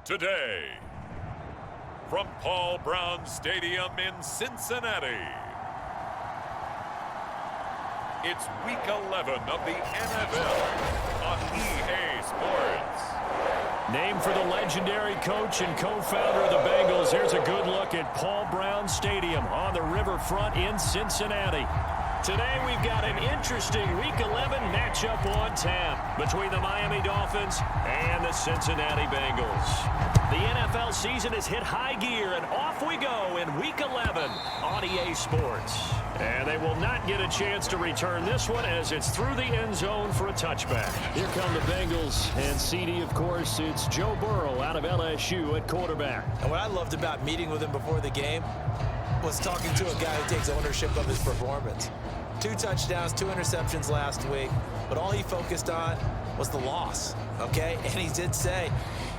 today. From Paul Brown Stadium in Cincinnati, it's Week 11 of the NFL on EA Sports. Named for the legendary coach and co-founder of the Bengals, here's a good look at Paul Brown Stadium on the riverfront in Cincinnati. Today we've got an interesting Week 11 matchup on tap between the Miami Dolphins and the Cincinnati Bengals. The NFL season has hit high gear, and off we go in Week 11 on EA Sports. And they will not get a chance to return this one as it's through the end zone for a touchback. Here come the Bengals, and CD, of course, it's Joe Burrow out of LSU at quarterback. And what I loved about meeting with him before the game was talking to a guy who takes ownership of his performance. 2 touchdowns, 2 interceptions last week, but all he focused on was the loss, okay? And he did say,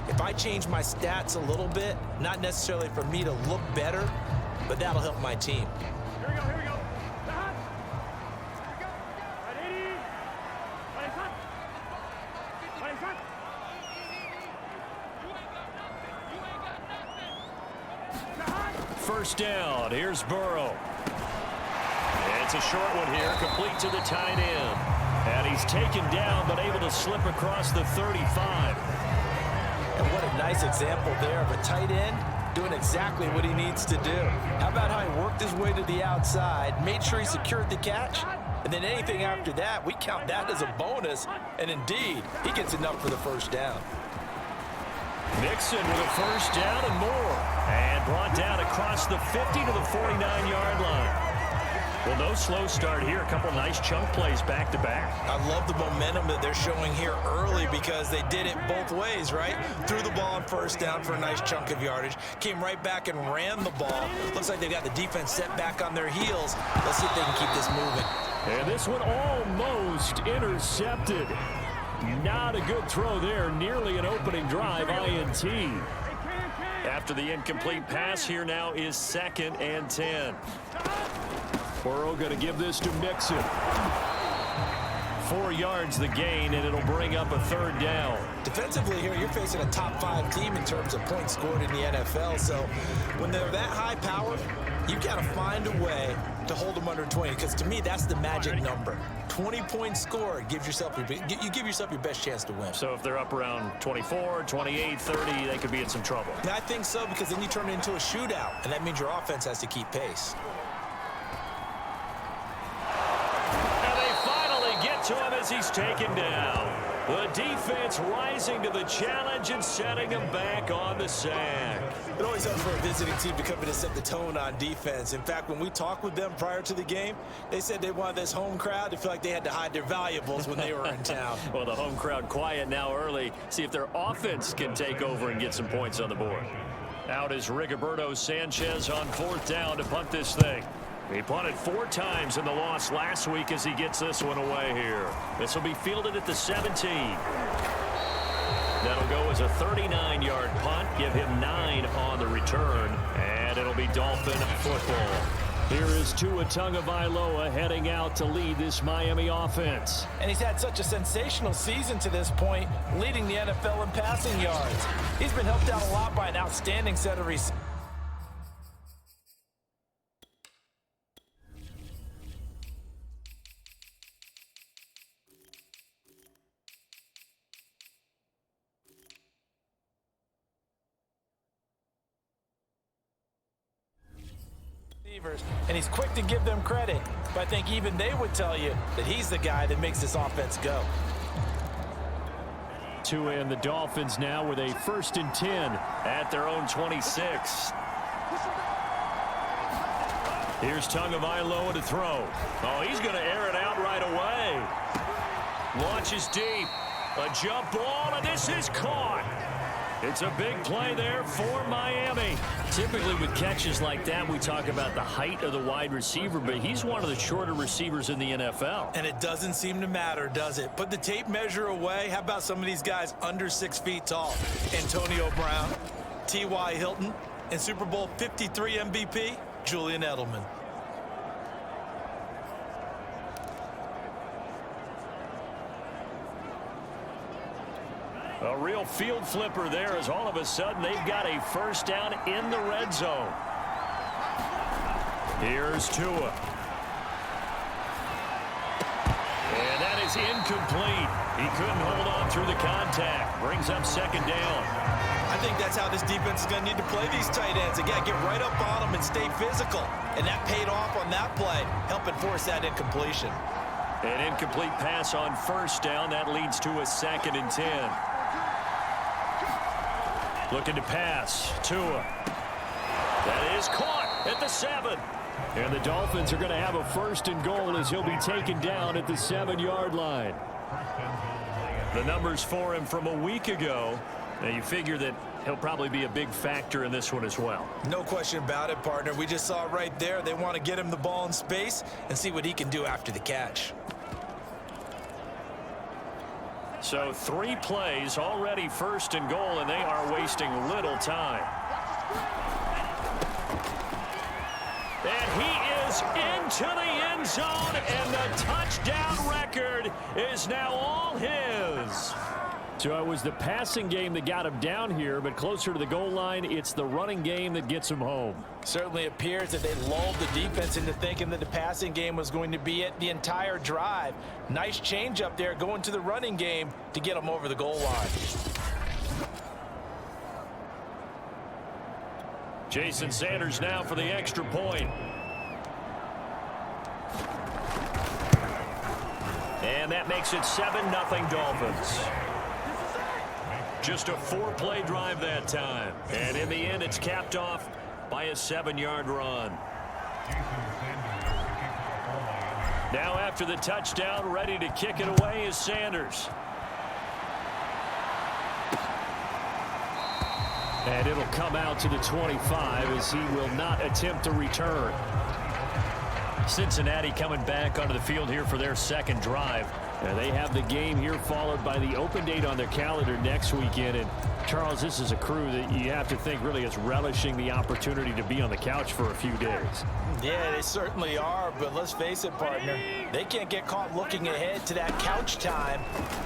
if I change my stats a little bit, not necessarily for me to look better, but that'll help my team. Here we go, here we go. Ready? First down, here's Burrow. It's a short one here, complete to the tight end. And he's taken down, but able to slip across the 35. And what a nice example there of a tight end doing exactly what he needs to do. How about how he worked his way to the outside, made sure he secured the catch, and then anything after that, we count that as a bonus. And indeed, he gets enough for the first down. Mixon with a first down and more. And brought down across the 50 to the 49-yard line. Well, no slow start here. A couple nice chunk plays back-to-back. I love the momentum that they're showing here early because they did it both ways, right? Threw the ball on first down for a nice chunk of yardage. Came right back and ran the ball. Looks like they've got the defense set back on their heels. Let's see if they can keep this moving. And this one almost intercepted. Not a good throw there. Nearly an opening drive, INT. After the incomplete pass, here now is 2nd and 10. Burrow going to give this to Mixon. 4 yards the gain, and it'll bring up a 3rd down. Defensively here, you're facing a top 5 team in terms of points scored in the NFL. So when they're that high power, you've got to find a way to hold them under 20. Because to me, that's the magic number. 20 points scored gives yourself you give yourself your best chance to win. So if they're up around 24, 28, 30, they could be in some trouble. And I think so, because then you turn it into a shootout, and that means your offense has to keep pace. To him as he's taken down. The defense rising to the challenge and setting him back on the sack. It always helps for a visiting team to come in and set the tone on defense. In fact, when we talked with them prior to the game, they said they wanted this home crowd to feel like they had to hide their valuables when they were in town. Well, the home crowd quiet now early. See if their offense can take over and get some points on the board. Out is Rigoberto Sanchez on 4th down to punt this thing. He punted 4 times in the loss last week as he gets this one away here. This will be fielded at the 17. That'll go as a 39-yard punt. Give him 9 on the return. And it'll be Dolphin football. Here is Tua Tagovailoa heading out to lead this Miami offense. And he's had such a sensational season to this point, leading the NFL in passing yards. He's been helped out a lot by an outstanding set of receivers. And he's quick to give them credit, but I think even they would tell you that he's the guy that makes this offense go. Tua and the Dolphins now with a 1st and 10 at their own 26. Here's Tagovailoa to throw. Oh, he's going to air it out right away. Launches deep. A jump ball, and this is caught. It's a big play there for Miami. Typically with catches like that, we talk about the height of the wide receiver, but he's one of the shorter receivers in the NFL. And it doesn't seem to matter, does it? Put the tape measure away. How about some of these guys under 6 feet tall? Antonio Brown, T.Y. Hilton, and Super Bowl 53 MVP, Julian Edelman. A real field flipper there as all of a sudden they've got a first down in the red zone. Here's Tua. And that is incomplete. He couldn't hold on through the contact. Brings up second down. I think that's how this defense is going to need to play these tight ends. They got to get right up on them and stay physical. And that paid off on that play, helping force that incompletion. An incomplete pass on first down. That leads to a 2nd and 10. Looking to pass. Tua. That is caught at the 7. And the Dolphins are going to have a 1st and goal as he'll be taken down at the 7-yard line. The numbers for him from a week ago. Now you figure that he'll probably be a big factor in this one as well. No question about it, partner. We just saw right there they want to get him the ball in space and see what he can do after the catch. So 3 plays already 1st and goal, and they are wasting little time. And he is into the end zone, and the touchdown record is now all his. So it was the passing game that got him down here, but closer to the goal line, it's the running game that gets him home. Certainly appears that they lulled the defense into thinking that the passing game was going to be it the entire drive. Nice change up there going to the running game to get them over the goal line. Jason Sanders now for the extra point. And that makes it 7-0 Dolphins. Just a 4-play drive that time. And in the end, it's capped off by a 7-yard run. Now after the touchdown, ready to kick it away is Sanders. And it'll come out to the 25 as he will not attempt to return. Cincinnati coming back onto the field here for their 2nd drive. And they have the game here followed by the open date on their calendar next weekend. And Charles, this is a crew that you have to think really is relishing the opportunity to be on the couch for a few days. Yeah, they certainly are, but let's face it, partner. They can't get caught looking ahead to that couch time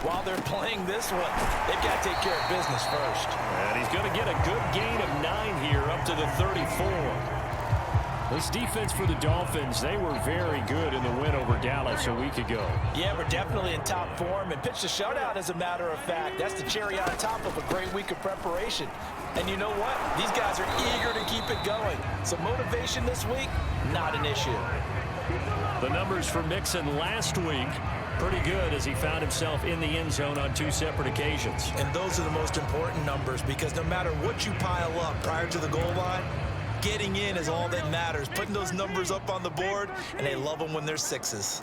while they're playing this one. They've got to take care of business first. And he's going to get a good gain of 9 here up to the 34. This defense for the Dolphins, they were very good in the win over Dallas a week ago. Yeah, we're definitely in top form and pitched a shutout, as a matter of fact. That's the cherry on top of a great week of preparation. And you know what? These guys are eager to keep it going. So motivation this week, not an issue. The numbers for Mixon last week, pretty good as he found himself in the end zone on 2 separate occasions. And those are the most important numbers because no matter what you pile up prior to the goal line, getting in is all that matters. Putting those numbers up on the board, and they love them when they're 6s.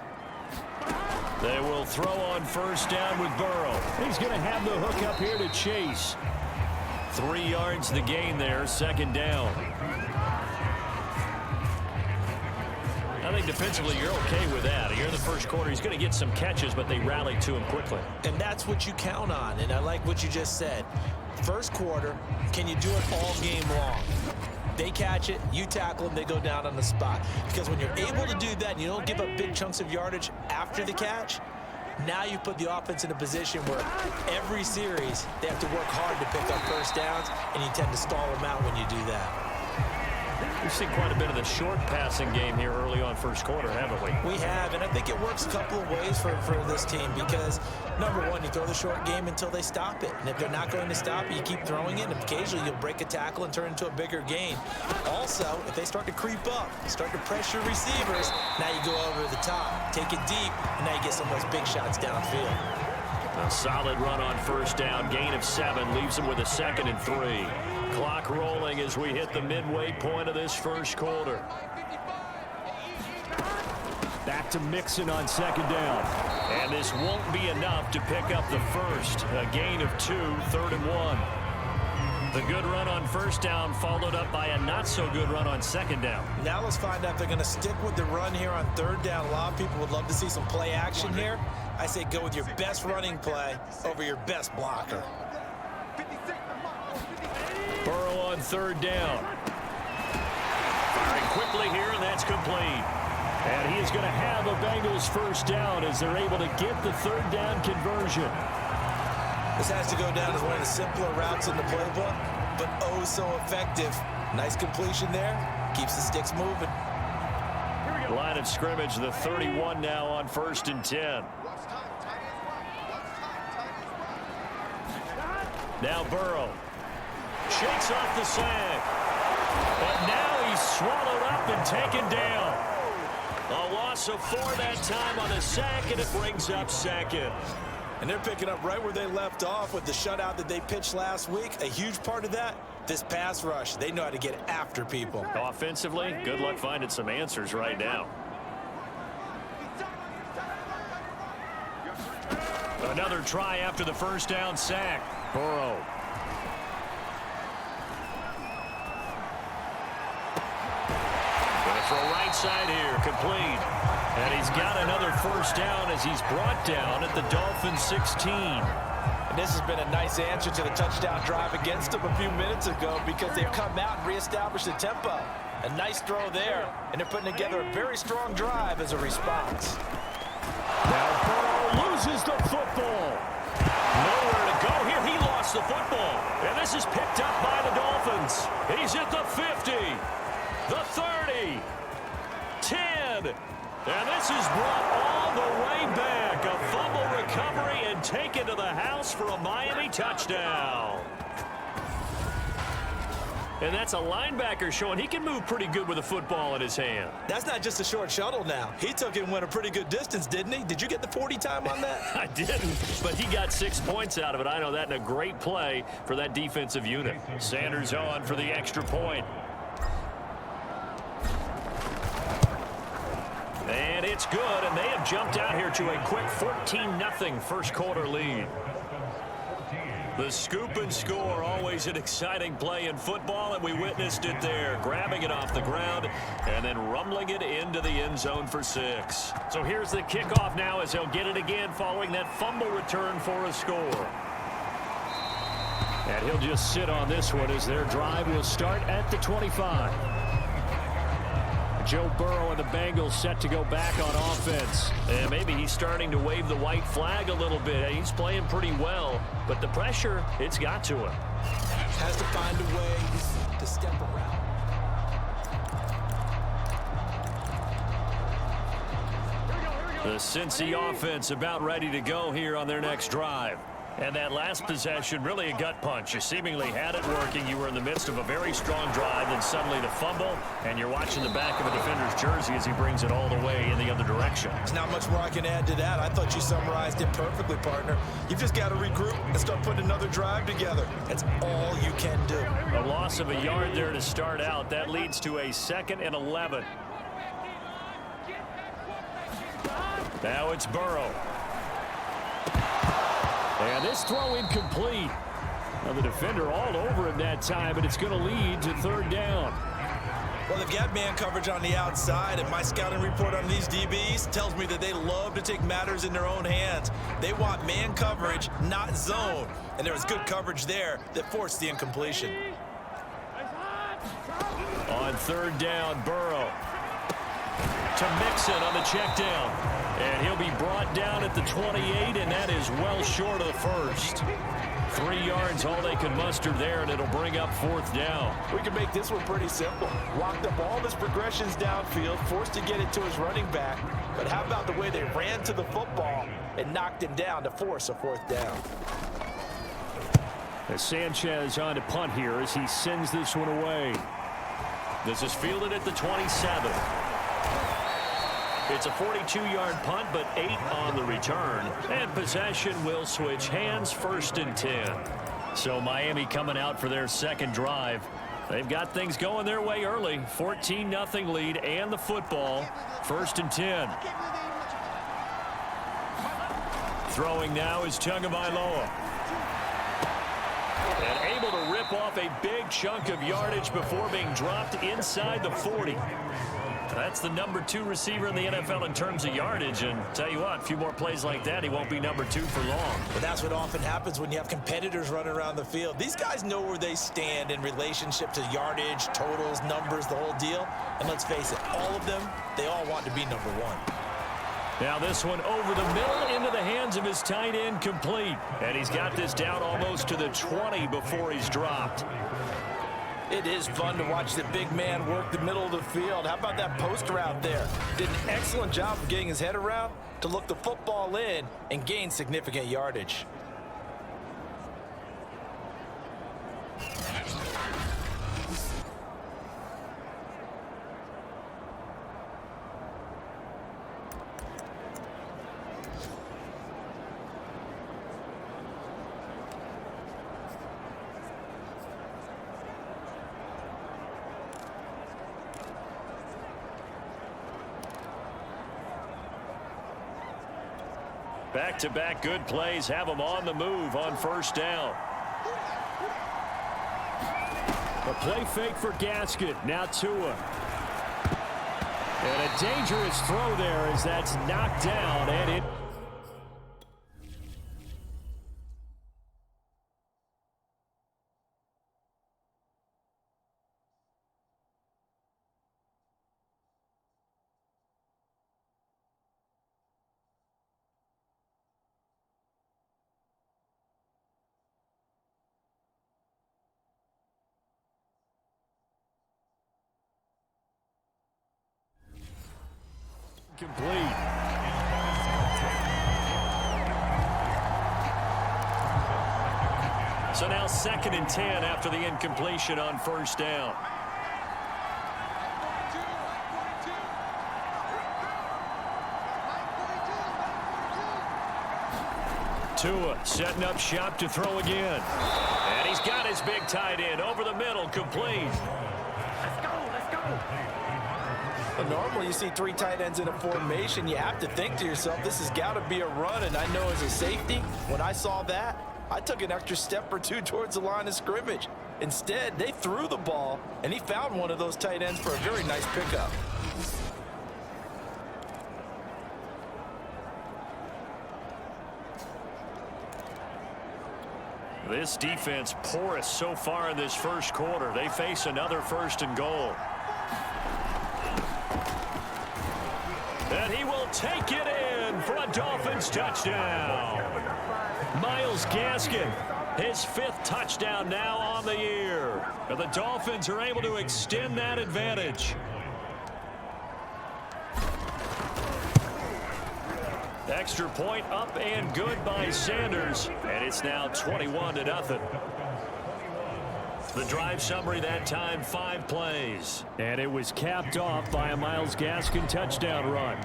They will throw on first down with Burrow. He's going to have the hook up here to Chase. 3 yards the gain there, 2nd down. I think defensively you're okay with that. Here in the first quarter, he's going to get some catches, but they rallied to him quickly. And that's what you count on, and I like what you just said. First quarter, can you do it all game long? They catch it, you tackle them, they go down on the spot. Because when you're able to do that and you don't give up big chunks of yardage after the catch, now you put the offense in a position where every series they have to work hard to pick up first downs, and you tend to stall them out when you do that. We've seen quite a bit of the short passing game here early on first quarter, haven't we? We have, and I think it works a couple of ways for this team because, number one, you throw the short game until they stop it. And if they're not going to stop it, you keep throwing it, and occasionally you'll break a tackle and turn into a bigger gain. Also, if they start to creep up, start to pressure receivers, now you go over the top, take it deep, and now you get some of those big shots downfield. A solid run on first down, gain of 7, leaves them with a 2nd and 3. Clock rolling as we hit the midway point of this first quarter. Back to Mixon on 2nd down. And this won't be enough to pick up the first. A gain of 2, 3rd and 1. The good run on first down followed up by a not-so-good run on 2nd down. Now let's find out if they're going to stick with the run here on 3rd down. A lot of people would love to see some play action here. I say go with your best running play over your best blocker. Burrow on 3rd down. Firing quickly here, and that's complete. And he is going to have a Bengals first down as they're able to get the 3rd down conversion. This has to go down as one of the simpler routes in the playbook, but oh so effective. Nice completion there. Keeps the sticks moving. Line of scrimmage, the 31 now on 1st and 10. Now Burrow shakes off the sack. But now he's swallowed up and taken down. A loss of 4 that time on the sack, and it brings up second. And they're picking up right where they left off with the shutout that they pitched last week. A huge part of that, this pass rush. They know how to get after people. Offensively, good luck finding some answers right now. Another try after the first down sack. Burrow. Going for a right side here, complete. And he's got another first down as he's brought down at the Dolphins 16. And this has been a nice answer to the touchdown drive against them a few minutes ago because they've come out and reestablished the tempo. A nice throw there, and they're putting together a very strong drive as a response. Now Burrow loses the football. Nowhere to go here. He lost the football. And this is picked up by the Dolphins. He's at the 50, the 30, 10. And this is brought all the way back. A fumble recovery and taken to the house for a Miami touchdown. And that's a linebacker showing he can move pretty good with a football in his hand. That's not just a short shuttle now. He took it and went a pretty good distance, didn't he? Did you get the 40 time on that? I didn't, but he got 6 points out of it. I know that, in a great play for that defensive unit. Sanders on for the extra point. And it's good, and they have jumped out here to a quick 14-0 first quarter lead. The scoop and score, always an exciting play in football, and we witnessed it there, grabbing it off the ground and then rumbling it into the end zone for 6. So here's the kickoff now as they'll get it again following that fumble return for a score. And he'll just sit on this one as their drive will start at the 25. Joe Burrow and the Bengals set to go back on offense. And maybe he's starting to wave the white flag a little bit. He's playing pretty well, but the pressure, it's got to him. Has to find a way to step around. The Cincy offense about ready to go here on their next drive. And that last possession, really a gut punch. You seemingly had it working. You were in the midst of a very strong drive, then suddenly the fumble, and you're watching the back of a defender's jersey as he brings it all the way in the other direction. There's not much more I can add to that. I thought you summarized it perfectly, partner. You've just got to regroup and start putting another drive together. That's all you can do. A loss of a yard there to start out. That leads to a 2nd and 11. Now it's Burrow. And this throw incomplete. Now the defender all over him that time, but it's going to lead to 3rd down. Well, they've got man coverage on the outside, and my scouting report on these DBs tells me that they love to take matters in their own hands. They want man coverage, not zone. And there was good coverage there that forced the incompletion. On 3rd down, Burrow to Mixon on the check down. And he'll be brought down at the 28, and that is well short of the first. 3 yards, all they can muster there, and it'll bring up 4th down. We can make this one pretty simple. Walked up all of his progressions downfield, forced to get it to his running back. But how about the way they ran to the football and knocked him down to force a 4th down? As Sanchez on to punt here as he sends this one away. This is fielded at the 27. It's a 42-yard punt, but 8 on the return. And possession will switch hands, 1st and 10. So Miami coming out for their second drive. They've got things going their way early. 14-0 lead and the football. 1st and 10. Throwing now is Tagovailoa. And able to rip off a big chunk of yardage before being dropped inside the 40. That's the number 2 receiver in the NFL in terms of yardage. And tell you what, a few more plays like that, he won't be number 2 for long. But that's what often happens when you have competitors running around the field. These guys know where they stand in relationship to yardage, totals, numbers, the whole deal. And let's face it, all of them, they all want to be number 1. Now this one over the middle into the hands of his tight end, complete. And he's got this down almost to the 20 before he's dropped. It is fun to watch the big man work the middle of the field. How about that post route there? Did an excellent job of getting his head around to look the football in and gain significant yardage. Back-to-back good plays have them on the move on first down. A play fake for Gaskin. Now Tua. And a dangerous throw there as that's knocked down, and it... complete. So now 2nd and 10 after the incompletion on first down. Tua setting up shop to throw again. And he's got his big tight end over the middle, complete. Let's go, let's go. Well, normally you see 3 tight ends in a formation. You have to think to yourself, this has got to be a run. And I know as a safety, when I saw that, I took an extra step or 2 towards the line of scrimmage. Instead, they threw the ball, and he found one of those tight ends for a very nice pickup. This defense porous so far in this first quarter. They face another 1st and goal. And he will take it in for a Dolphins touchdown. Myles Gaskin, his 5th touchdown now on the year. And the Dolphins are able to extend that advantage. Extra point up and good by Sanders. And it's now 21-0. The drive summary that time, 5 plays. And it was capped off by a Myles Gaskin touchdown run.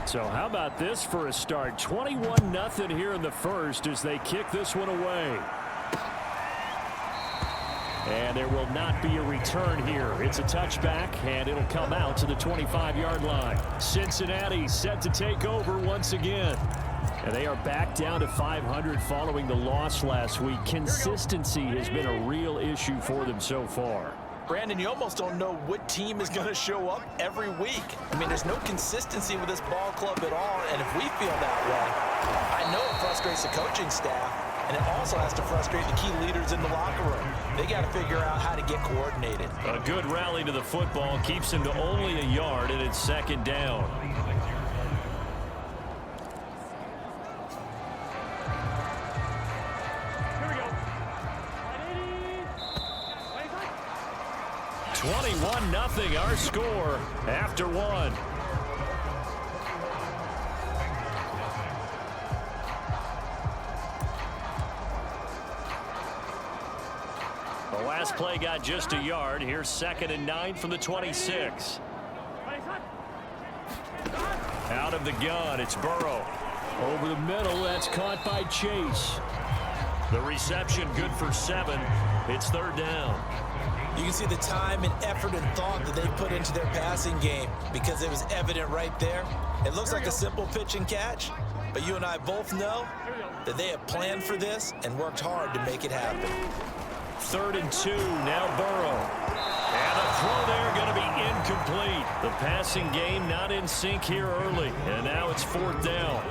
So how about this for a start? 21-0 here in the first as they kick this one away. And there will not be a return here. It's a touchback, and it'll come out to the 25-yard line. Cincinnati set to take over once again. And they are back down to 500 following the loss last week. Consistency has been a real issue for them so far. Brandon, you almost don't know what team is going to show up every week. I mean, there's no consistency with this ball club at all, and if we feel that way, I know it frustrates the coaching staff, and it also has to frustrate the key leaders in the locker room. They got to figure out how to get coordinated. A good rally to the football keeps him to only a yard, and it's 2nd down. 21-0 our score after 1. The last play got just a yard. Here's 2nd and 9 from the 26. Out of the gun, it's Burrow. Over the middle, that's caught by Chase. The reception good for 7. It's 3rd down. You can see the time and effort and thought that they put into their passing game because it was evident right there. It looks like a simple pitch and catch, but you and I both know that they have planned for this and worked hard to make it happen. 3rd and 2, now Burrow. And a throw there going to be incomplete. The passing game not in sync here early, and now it's 4th down.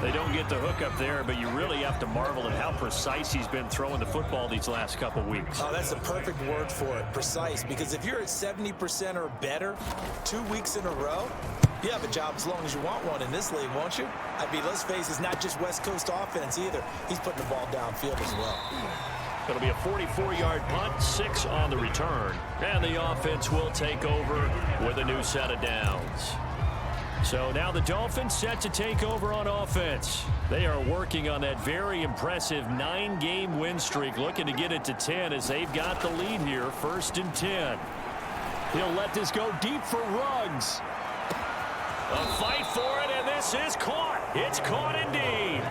They don't get the hook up there, but you really have to marvel at how precise he's been throwing the football these last couple weeks. Oh, that's the perfect word for it, precise, because if you're at 70% or better, 2 weeks in a row? You have a job as long as you want one in this league, won't you? I mean, let's face it, it's not just West Coast offense either. He's putting the ball downfield as well. It'll be a 44-yard punt, 6 on the return. And the offense will take over with a new set of downs. So now the Dolphins set to take over on offense. They are working on that very impressive 9-game win streak, looking to get it to 10 as they've got the lead here, 1st and 10. He'll let this go deep for Ruggs. A fight for it, and this is caught. It's caught indeed.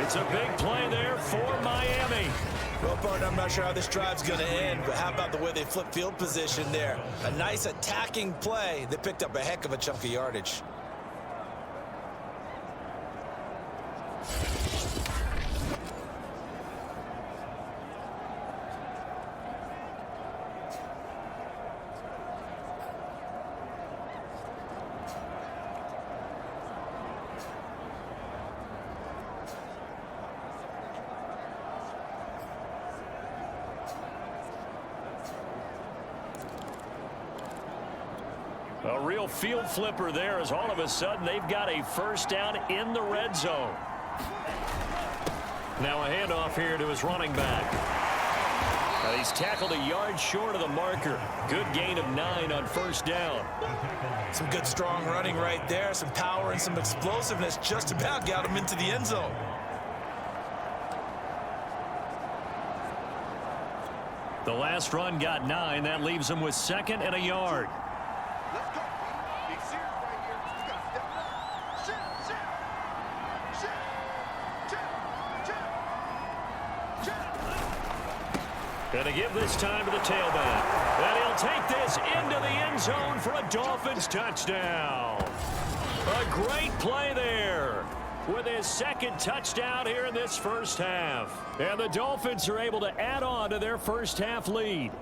It's a big play there for Miami. Well, partner, I'm not sure how this drive's going to end, but how about the way they flip field position there? A nice attacking play. They picked up a heck of a chunk of yardage. A real field flipper there as all of a sudden they've got a first down in the red zone. Now a handoff here to his running back. He's tackled a yard short of the marker. Good gain of 9 on first down. Some good strong running right there. Some power and some explosiveness just about got him into the end zone. The last run got 9. That leaves him with 2nd and a yard. Let's go. Big serious right here. You got to step up. Shit. Gonna give this time to the tailback. And he'll take this into the end zone for a Dolphins touchdown. A great play there with his 2nd touchdown here in this first half. And the Dolphins are able to add on to their first half lead.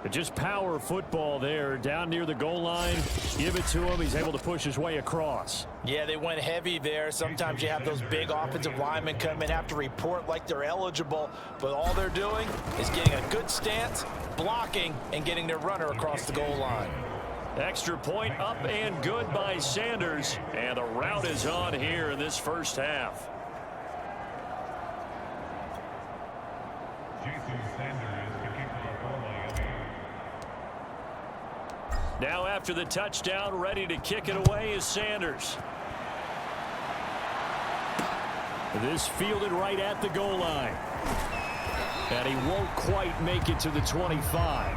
But just power football there down near the goal line. Give it to him. He's able to push his way across. Yeah, they went heavy there. Sometimes you have those big offensive linemen come in, have to report like they're eligible, but all they're doing is getting a good stance, blocking, and getting their runner across the goal line. Extra point up and good by Sanders. And the route is on here in this first half. Now after the touchdown, ready to kick it away is Sanders. This fielded right at the goal line. And he won't quite make it to the 25.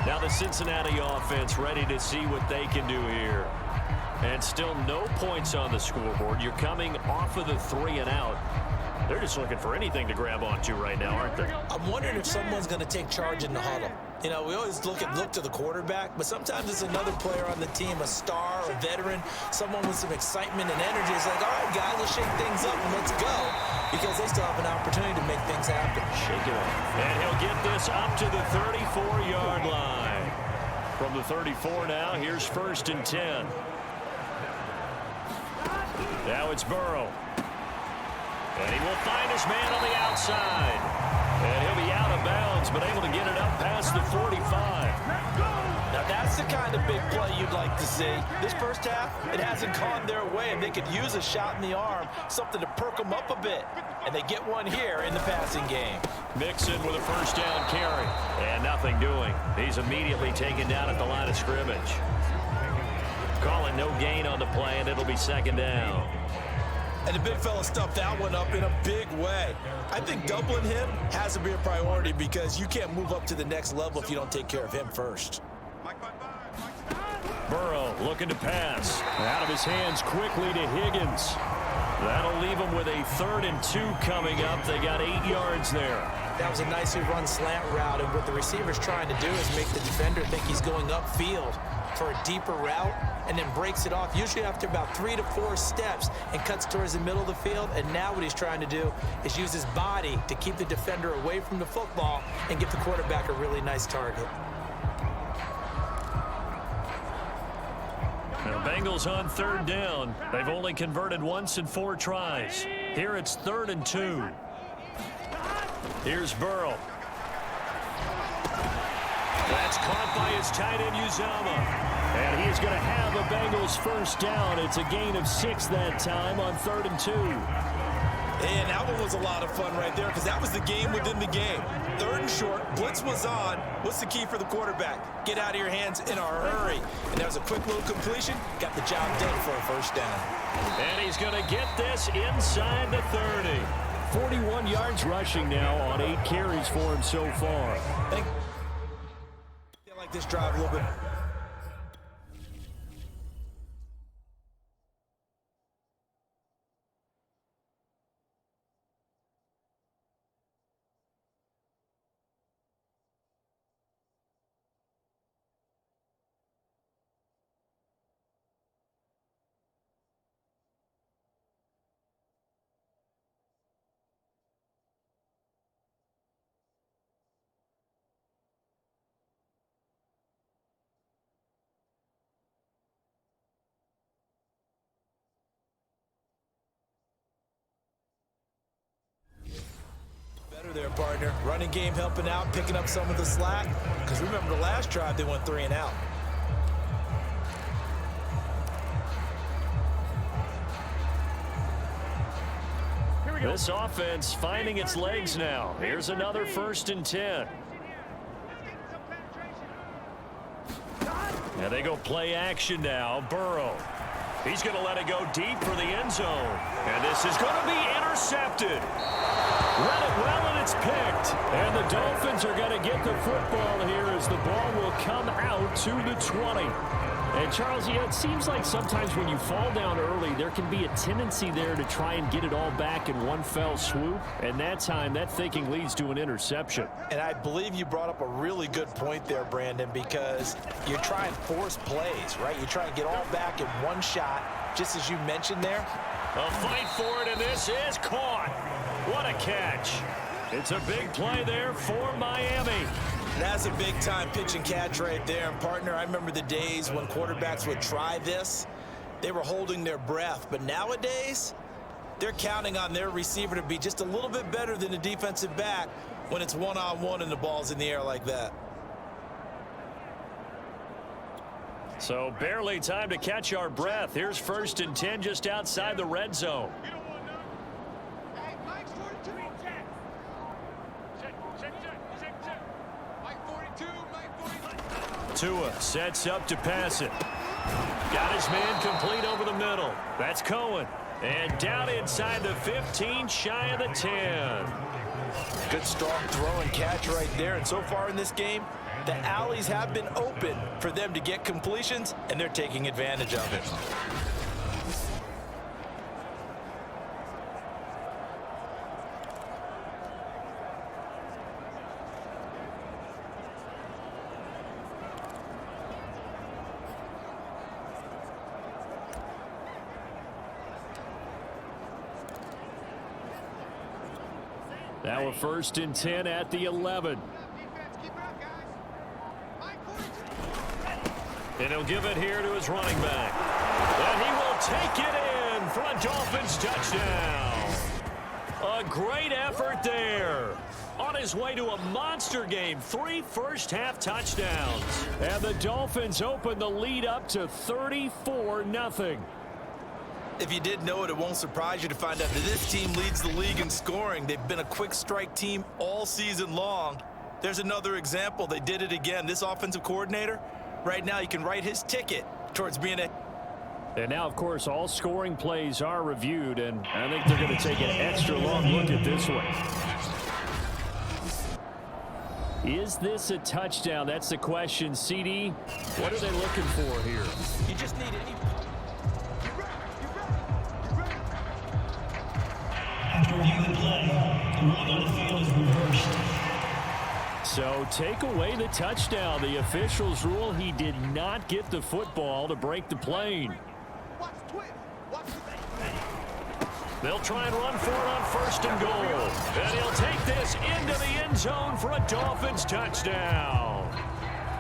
Now the Cincinnati offense ready to see what they can do here. And still no points on the scoreboard. You're coming off of the 3 and out. They're just looking for anything to grab onto right now, aren't they? I'm wondering if someone's going to take charge in the huddle. You know, we always look to the quarterback, but sometimes it's another player on the team, a star, a veteran, someone with some excitement and energy. It's like, all right, guys, let's shake things up and let's go, because they still have an opportunity to make things happen. Shake it up. And he'll get this up to the 34-yard line. From the 34 now, here's 1st and 10. Now it's Burrow. And he will find his man on the outside. And he'll be out of bounds, but able to get it up past the 45. Now that's the kind of big play you'd like to see. This first half, it hasn't gone their way, and they could use a shot in the arm, something to perk them up a bit. And they get one here in the passing game. Mixon with a first down carry. And nothing doing. He's immediately taken down at the line of scrimmage. Calling no gain on the play, and it'll be 2nd down. And the big fella stuffed that one up in a big way. I think doubling him has to be a priority, because you can't move up to the next level if you don't take care of him first. Burrow looking to pass. Out of his hands quickly to Higgins. That'll leave him with a 3rd and 2 coming up. They got 8 yards there. That was a nicely run slant route, and what the receiver's trying to do is make the defender think he's going upfield for a deeper route, and then breaks it off, usually after about 3 to 4 steps, and cuts towards the middle of the field. And now what he's trying to do is use his body to keep the defender away from the football and give the quarterback a really nice target. The Bengals on 3rd down. They've only converted once in 4 tries. Here it's 3rd and 2. Here's Burrow. That's caught by his tight end, Uzama. And he is going to have a Bengals first down. It's a gain of 6 that time on 3rd and 2. And that one was a lot of fun right there because that was the game within the game. 3rd and short, blitz was on. What's the key for the quarterback? Get out of your hands in a hurry. And that was a quick little completion. Got the job done for a first down. And he's going to get this inside the 30. 41 yards rushing now on 8 carries for him so far. I like this drive a little bit. There, partner. Running game helping out, picking up some of the slack. Because remember the last drive, they went 3 and out. This offense finding its legs now. Here's another 1st and 10. And they go play action now. Burrow. He's going to let it go deep for the end zone. And this is going to be intercepted. Read it well, and it's picked. And the Dolphins are going to get the football here as the ball will come out to the 20. And, Charles, it seems like sometimes when you fall down early, there can be a tendency there to try and get it all back in one fell swoop. And that time, that thinking leads to an interception. And I believe you brought up a really good point there, Brandon, because you try and force plays, right? You try and get all back in one shot, just as you mentioned there. A fight for it, and this is caught. What a catch. It's a big play there for Miami. That's a big-time pitch and catch right there. And, partner, I remember the days when quarterbacks would try this. They were holding their breath. But nowadays, they're counting on their receiver to be just a little bit better than the defensive back when it's one-on-one and the ball's in the air like that. So barely time to catch our breath. Here's 1st and 10 just outside the red zone. Tua sets up to pass it. Got his man complete over the middle. That's Cohen. And down inside the 15, shy of the 10. Good strong throw and catch right there. And so far in this game, the alleys have been open for them to get completions, and they're taking advantage of it. Now a 1st and 10 at the 11. And he'll give it here to his running back. And he will take it in for a Dolphins touchdown. A great effort there. On his way to a monster game, 3 first-half touchdowns. And the Dolphins open the lead up to 34-0. If you did know it, it won't surprise you to find out that this team leads the league in scoring. They've been a quick strike team all season long. There's another example. They did it again. This offensive coordinator, right now, you can write his ticket towards being a... And now, of course, all scoring plays are reviewed, and I think they're going to take an extra long look at this one. Is this a touchdown? That's the question. CD, what are they looking for here? You just need any... After reviewing the play, the ruling on the field is reversed. So take away the touchdown. The officials rule he did not get the football to break the plane. They'll try and run for it on 1st and goal. And he'll take this into the end zone for a Dolphins touchdown.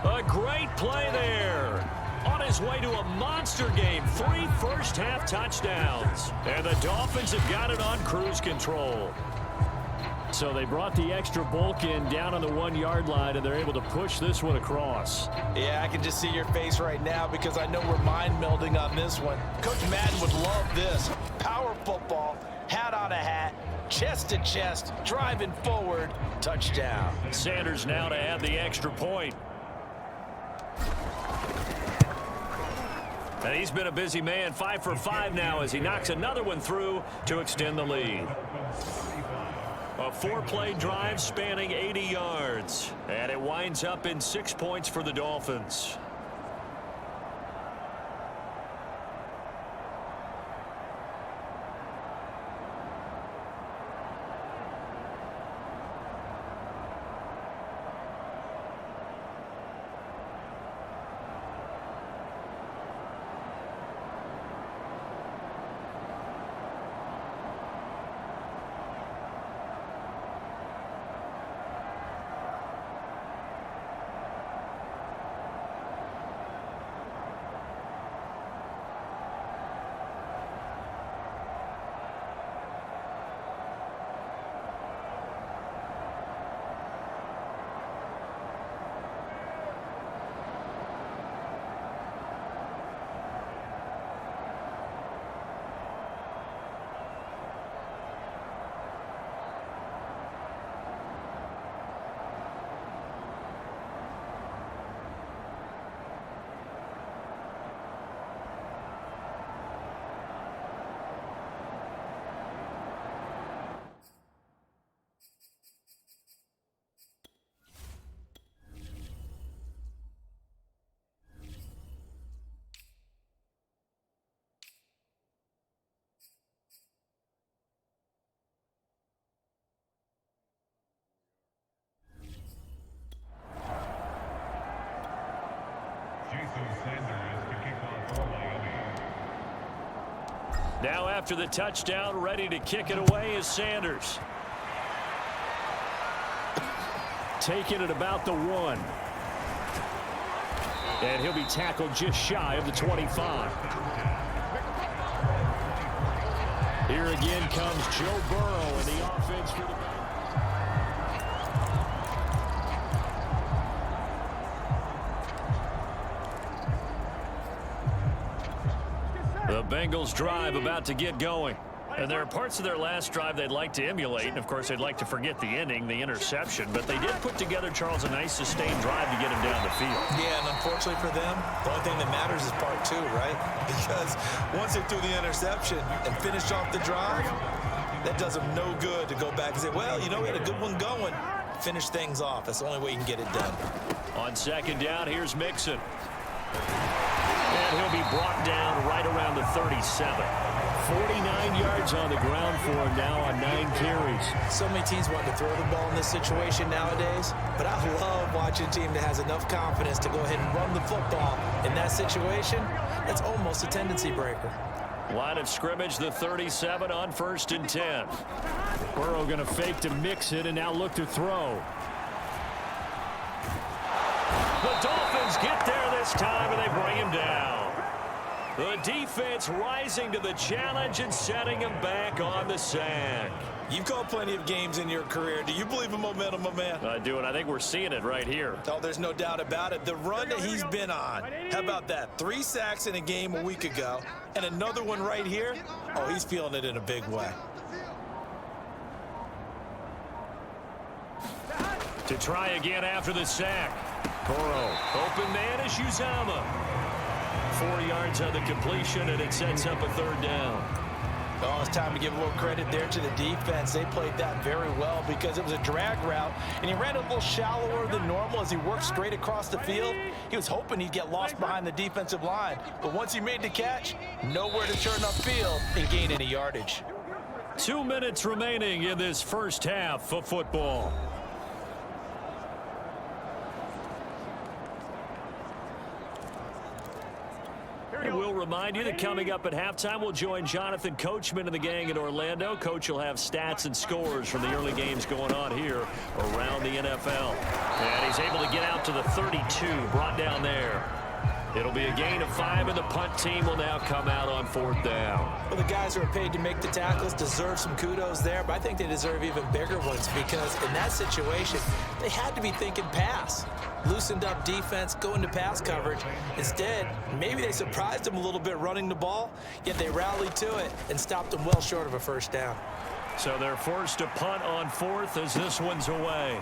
A great play there. On his way to a monster game, 3 first-half touchdowns. And the Dolphins have got it on cruise control. So they brought the extra bulk in down on the 1-yard line, and they're able to push this one across. Yeah, I can just see your face right now because I know we're mind melding on this one. Coach Madden would love this. Power football, hat on a hat, chest to chest, driving forward, touchdown. Sanders now to add the extra point. And he's been a busy man, 5 for 5 now as he knocks another one through to extend the lead. A 4-play drive spanning 80 yards. And it winds up in 6 points for the Dolphins. Now after the touchdown, ready to kick it away is Sanders. Taking it about the 1. And he'll be tackled just shy of the 25. Here again comes Joe Burrow in the offense for the Bengals. The Bengals drive about to get going. And there are parts of their last drive they'd like to emulate. And, of course, they'd like to forget the ending, the interception. But they did put together, Charles, a nice sustained drive to get him down the field. Yeah, and unfortunately for them, the only thing that matters is part 2, right? Because once they threw the interception and finished off the drive, that does them no good to go back and say, well, you know, we had a good one going. Finish things off. That's the only way you can get it done. On second down, here's Mixon. And he'll be brought down right around the 37. 49 yards on the ground for him now on 9 carries. So many teams want to throw the ball in this situation nowadays, but I love watching a team that has enough confidence to go ahead and run the football in that situation. That's almost a tendency breaker. Line of scrimmage, the 37 on 1st and 10. Burrow going to fake to mix it and now look to throw. The Dolphins get there this time and they bring him down. The defense rising to the challenge and setting him back on the sack. You've called plenty of games in your career. Do you believe in momentum, my man? I do, and I think we're seeing it right here. Oh, there's no doubt about it. The run that he's been on. How about that? 3 sacks in a game a week ago, and another one right here. Oh, he's feeling it in a big way. To try again after the sack. Burrow, open man is Uzama. 4 yards on the completion, and it sets up a 3rd down. Oh, it's time to give a little credit there to the defense. They played that very well because it was a drag route, and he ran a little shallower than normal as he worked straight across the field. He was hoping he'd get lost behind the defensive line, but once he made the catch, nowhere to turn upfield and gain any yardage. 2 minutes remaining in this first half of football. And we'll remind you that coming up at halftime, we'll join Jonathan Coachman and the gang in Orlando. Coach will have stats and scores from the early games going on here around the NFL. And he's able to get out to the 32, brought down there. It'll be a gain of 5, and the punt team will now come out on 4th down. Well, the guys who are paid to make the tackles deserve some kudos there, but I think they deserve even bigger ones because in that situation, they had to be thinking pass. Loosened up defense, going to pass coverage. Instead, maybe they surprised them a little bit running the ball, yet they rallied to it and stopped them well short of a first down. So they're forced to punt on 4th as this one's away.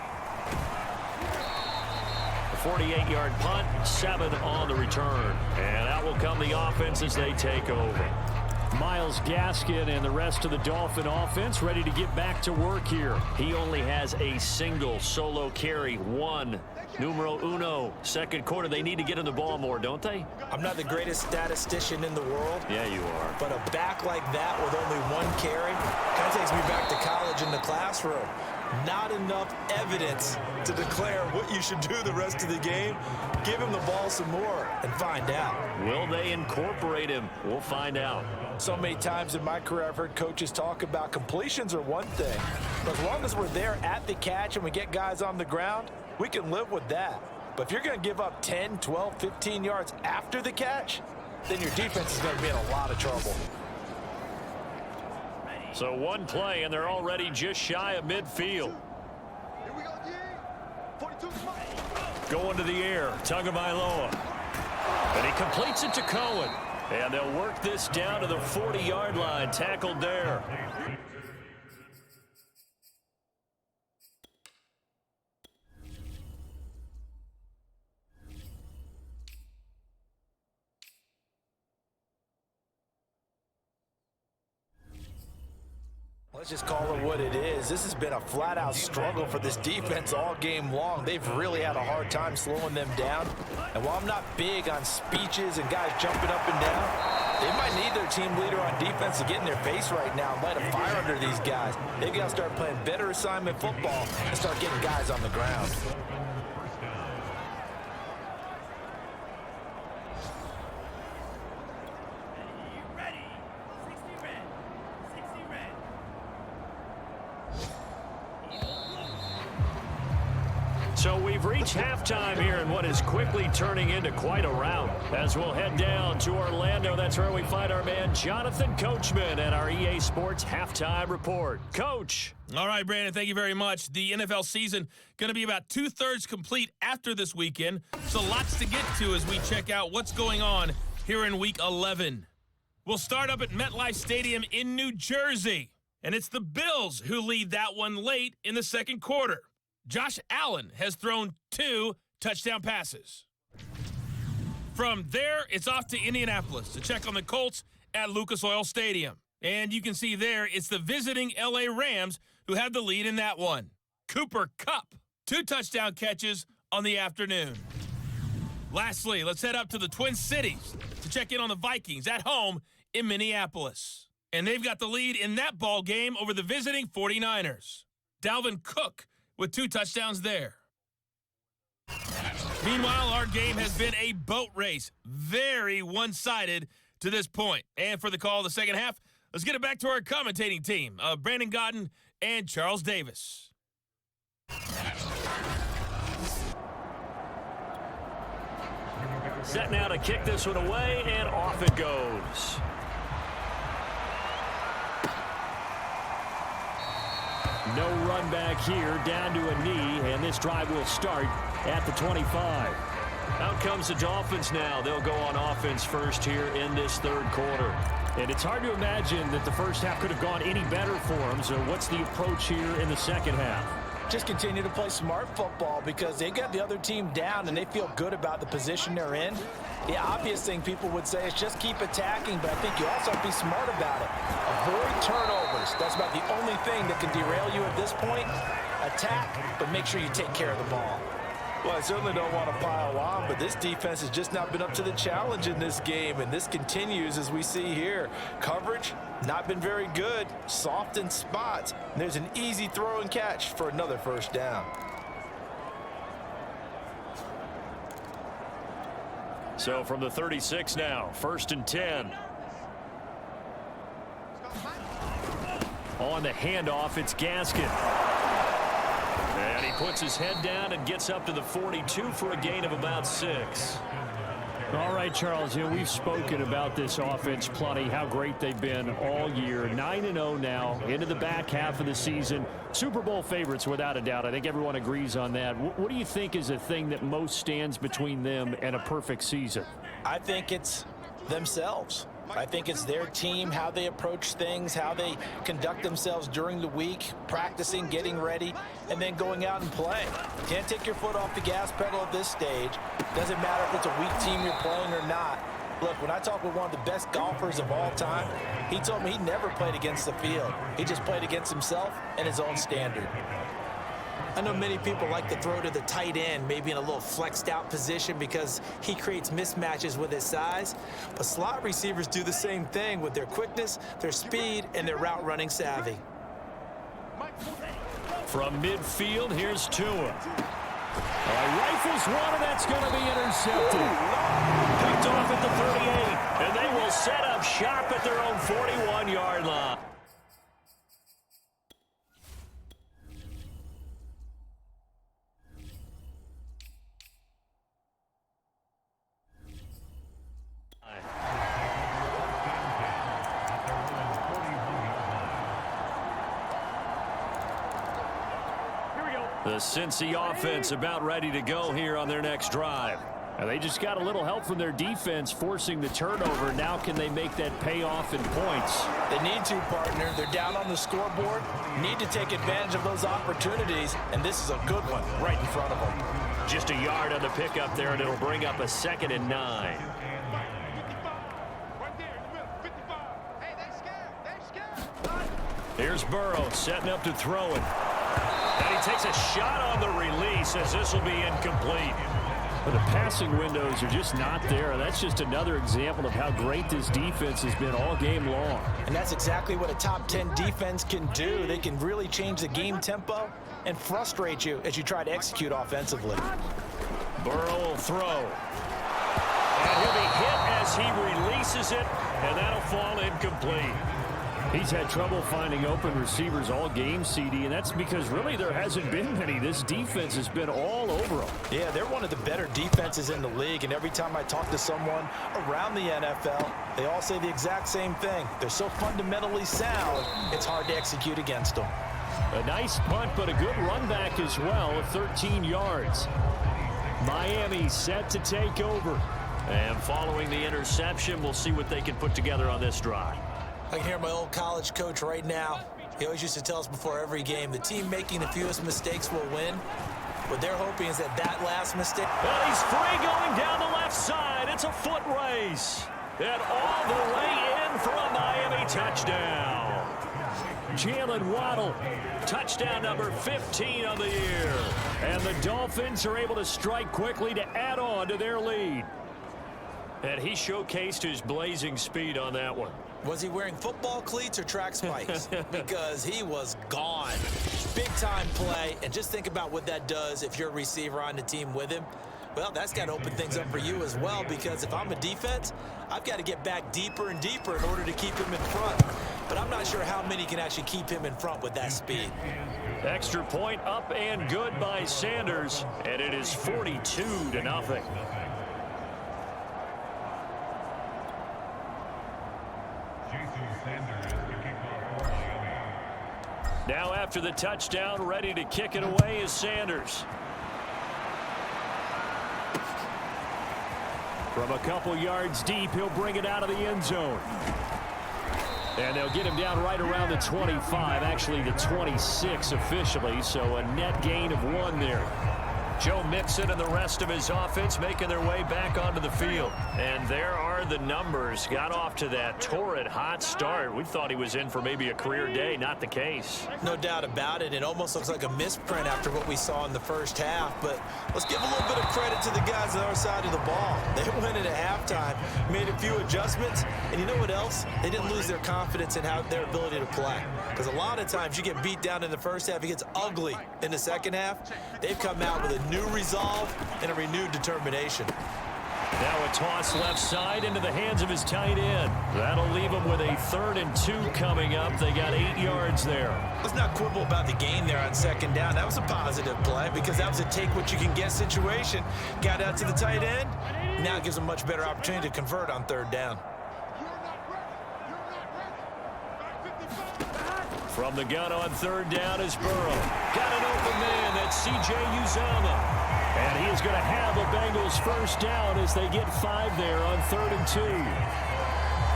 A 48-yard punt, 7 on the return. And out will come the offense as they take over. Myles Gaskin and the rest of the Dolphin offense ready to get back to work here. He only has a single solo carry, 1. Numero uno, second quarter. They need to get him the ball more, don't they? I'm not the greatest statistician in the world. Yeah, you are. But a back like that with only 1 carry kind of takes me back to college in the classroom. Not enough evidence to declare what you should do the rest of the game. Give him the ball some more and find out. Will they incorporate him? We'll find out. So many times in my career I've heard coaches talk about completions are one thing. But as long as we're there at the catch and we get guys on the ground, we can live with that. But if you're going to give up 10, 12, 15 yards after the catch, then your defense is going to be in a lot of trouble. So 1 play, and they're already just shy of midfield. Here we go, G. 42, come on. Going to the air, Tagovailoa. And he completes it to Cohen. And they'll work this down to the 40-yard line, tackled there. Let's just call it what it is. This has been a flat-out struggle for this defense all game long. They've really had a hard time slowing them down. And while I'm not big on speeches and guys jumping up and down, they might need their team leader on defense to get in their face right now and light a fire under these guys. They've got to start playing better assignment football and start getting guys on the ground. So we've reached halftime here in what is quickly turning into quite a rout. As we'll head down to Orlando, that's where we find our man Jonathan Coachman at our EA Sports Halftime Report. Coach. All right, Brandon, thank you very much. The NFL season going to be about 2/3 complete after this weekend, so lots to get to as we check out what's going on here in Week 11. We'll start up at MetLife Stadium in New Jersey, and it's the Bills who lead that one late in the second quarter. Josh Allen has thrown 2 touchdown passes. From there, it's off to Indianapolis to check on the Colts at Lucas Oil Stadium. And you can see there, it's the visiting L.A. Rams who have the lead in that one. Cooper Kupp, 2 touchdown catches on the afternoon. Lastly, let's head up to the Twin Cities to check in on the Vikings at home in Minneapolis. And they've got the lead in that ball game over the visiting 49ers. Dalvin Cook with 2 touchdowns there. Meanwhile, our game has been a boat race. Very one-sided to this point. And for the call of the second half, let's get it back to our commentating team of Brandon Godden and Charles Davis. Set now to kick this one away, and off it goes. No run back here, down to a knee, and this drive will start at the 25. Out comes the Dolphins now. They'll go on offense first here in this third quarter. And it's hard to imagine that the first half could have gone any better for them, so what's the approach here in the second half? Just continue to play smart football because they got the other team down and they feel good about the position they're in. The obvious thing people would say is just keep attacking, but I think you also have to be smart about it. Avoid turnovers. That's about the only thing that can derail you at this point. Attack, but make sure you take care of the ball. Well, I certainly don't want to pile on, but this defense has just not been up to the challenge in this game, and this continues as we see here. Coverage, not been very good. Soft in spots. And there's an easy throw and catch for another first down. So from the 36 now, 1st and 10. On the handoff, it's Gaskin. And he puts his head down and gets up to the 42 for a gain of about 6. All right, Charles, we've spoken about this offense plenty, how great they've been all year. 9-0 now, into the back half of the season. Super Bowl favorites, without a doubt. I think everyone agrees on that. What do you think is the thing that most stands between them and a perfect season? I think it's themselves. I think it's their team, how they approach things, how they conduct themselves during the week, practicing, getting ready, and then going out and playing. Can't take your foot off the gas pedal at this stage. Doesn't matter if it's a weak team you're playing or not. Look, when I talk with one of the best golfers of all time, he told me he never played against the field. He just played against himself and his own standard. I know many people like to throw to the tight end, maybe in a little flexed out position because he creates mismatches with his size. But slot receivers do the same thing with their quickness, their speed, and their route running savvy. From midfield, here's Tua. Rifles one, and that's going to be intercepted. Picked off at the 38, and they will set up shop at their own 41-yard line. The Cincy offense about ready to go here on their next drive. And they just got a little help from their defense forcing the turnover. Now can they make that pay off in points? They need to, partner. They're down on the scoreboard. Need to take advantage of those opportunities, and this is a good one right in front of them. Just a yard on the pickup there, and it'll bring up a 2nd and 9. Right there in the middle, 55. Hey, they scared. Here's Burrow setting up to throw it. And he takes a shot on the release as this will be incomplete. But the passing windows are just not there. That's just another example of how great this defense has been all game long. And that's exactly what a top 10 defense can do. They can really change the game tempo and frustrate you as you try to execute offensively. Burrow will throw. And he'll be hit as he releases it, and that'll fall incomplete. He's had trouble finding open receivers all game, CD, and that's because really there hasn't been many. This defense has been all over them. Yeah, they're one of the better defenses in the league, and every time I talk to someone around the NFL, they all say the exact same thing. They're so fundamentally sound, it's hard to execute against them. A nice punt, but a good run back as well of 13 yards. Miami set to take over. And following the interception, we'll see what they can put together on this drive. I can hear my old college coach right now. He always used to tell us before every game, the team making the fewest mistakes will win. What they're hoping is that last mistake. Well, he's free going down the left side. It's a foot race. And all the way in for a Miami touchdown. Jalen Waddle, touchdown number 15 on the year. And the Dolphins are able to strike quickly to add on to their lead. And he showcased his blazing speed on that one. Was he wearing football cleats or track spikes? Because he was gone. Big-time play, and just think about what that does if you're a receiver on the team with him. Well, that's got to open things up for you as well, because if I'm a defense, I've got to get back deeper and deeper in order to keep him in front. But I'm not sure how many can actually keep him in front with that speed. Extra point up and good by Sanders, and it is 42-0. Now after the touchdown, ready to kick it away is Sanders. From a couple yards deep, he'll bring it out of the end zone. And they'll get him down right around the 25, actually the 26 officially, so a net gain of 1 there. Joe Mixon and the rest of his offense making their way back onto the field. And there are the numbers. Got off to that torrid hot start. We thought he was in for maybe a career day. Not the case. No doubt about it. It almost looks like a misprint after what we saw in the first half. But let's give a little bit of credit to the guys on our side of the ball. They went in at halftime, made a few adjustments. And you know what else? They didn't lose their confidence in their ability to play. Because a lot of times you get beat down in the first half, it gets ugly in the second half. They've come out with a new resolve and a renewed determination. Now a toss left side into the hands of his tight end. That'll leave him with a 3rd and 2 coming up. They got 8 yards there. Let's not quibble about the gain there on 2nd down. That was a positive play because that was a take-what-you-can-get situation. Got out to the tight end. Now it gives him a much better opportunity to convert on 3rd down. From the gun on 3rd down is Burrow. Got an open man. That's C.J. Uzomah. And he is going to have a Bengals 1st down as they get 5 there on 3rd and 2.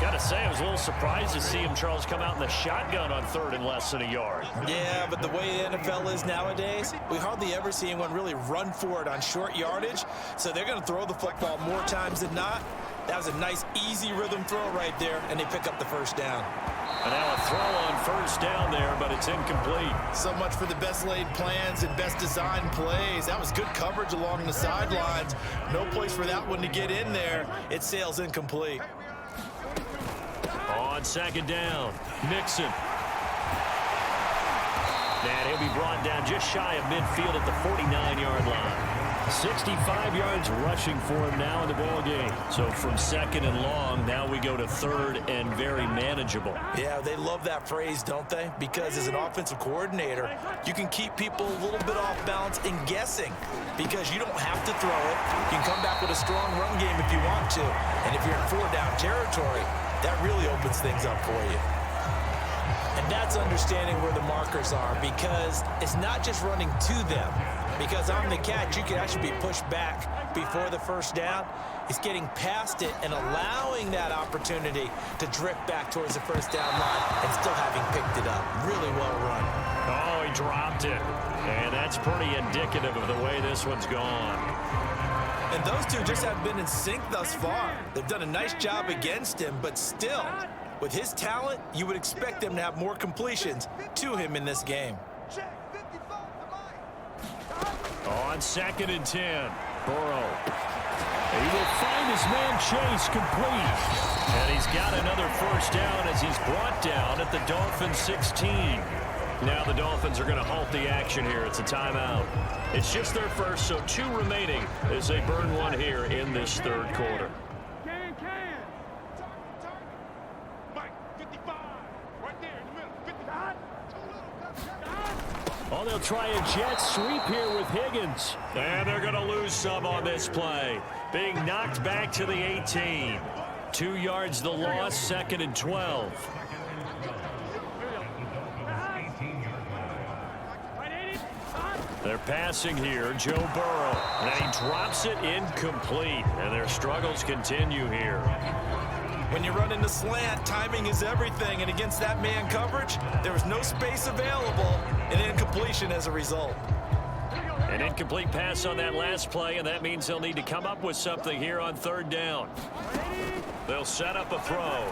Got to say, I was a little surprised to see him, Charles, come out in the shotgun on 3rd and less than a yard. Yeah, but the way the NFL is nowadays, we hardly ever see anyone really run for it on short yardage. So they're going to throw the football more times than not. That was a nice, easy rhythm throw right there, and they pick up the 1st down. And now a throw on 1st down there, but it's incomplete. So much for the best laid plans and best designed plays. That was good coverage along the sidelines. No place for that one to get in there. It sails incomplete. On 2nd down, Mixon. And he'll be brought down just shy of midfield at the 49-yard line. 65 yards rushing for him now in the ball game. So from 2nd and long, now we go to 3rd and very manageable. Yeah, they love that phrase, don't they? Because as an offensive coordinator, you can keep people a little bit off balance and guessing because you don't have to throw it. You can come back with a strong run game if you want to. And if you're in 4-down territory, that really opens things up for you. And that's understanding where the markers are because it's not just running to them. Because on the catch, you can actually be pushed back before the 1st down. It's getting past it and allowing that opportunity to drift back towards the 1st down line and still having picked it up. Really well run. Oh, he dropped it. And that's pretty indicative of the way this one's gone. And those two just haven't been in sync thus far. They've done a nice job against him, but still, with his talent, you would expect them to have more completions to him in this game. On 2nd and 10, Burrow. He will find his man Chase complete. And he's got another 1st down as he's brought down at the Dolphins 16. Now the Dolphins are going to halt the action here. It's a timeout. It's just their first, so 2 remaining as they burn one here in this 3rd quarter. Oh, they'll try a jet sweep here with Higgins. And they're going to lose some on this play. Being knocked back to the 18. 2 yards the loss, 2nd and 12. They're passing here, Joe Burrow. And he drops it incomplete. And their struggles continue here. When you run into slant, timing is everything. And against that man coverage, there was no space available. An incompletion as a result. An incomplete pass on that last play, and that means they'll need to come up with something here on 3rd down. They'll set up a throw.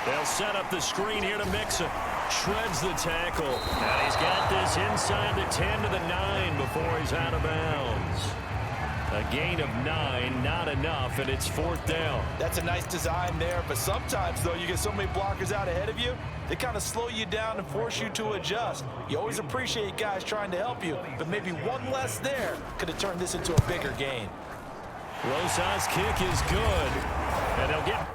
They'll set up the screen here to Mixon. Shreds the tackle. And he's got this inside the 10 to the 9 before he's out of bounds. A gain of 9, not enough, and it's 4th down. That's a nice design there, but sometimes, though, you get so many blockers out ahead of you, they kind of slow you down and force you to adjust. You always appreciate guys trying to help you, but maybe one less there could have turned this into a bigger gain. Rosa's kick is good, and they'll get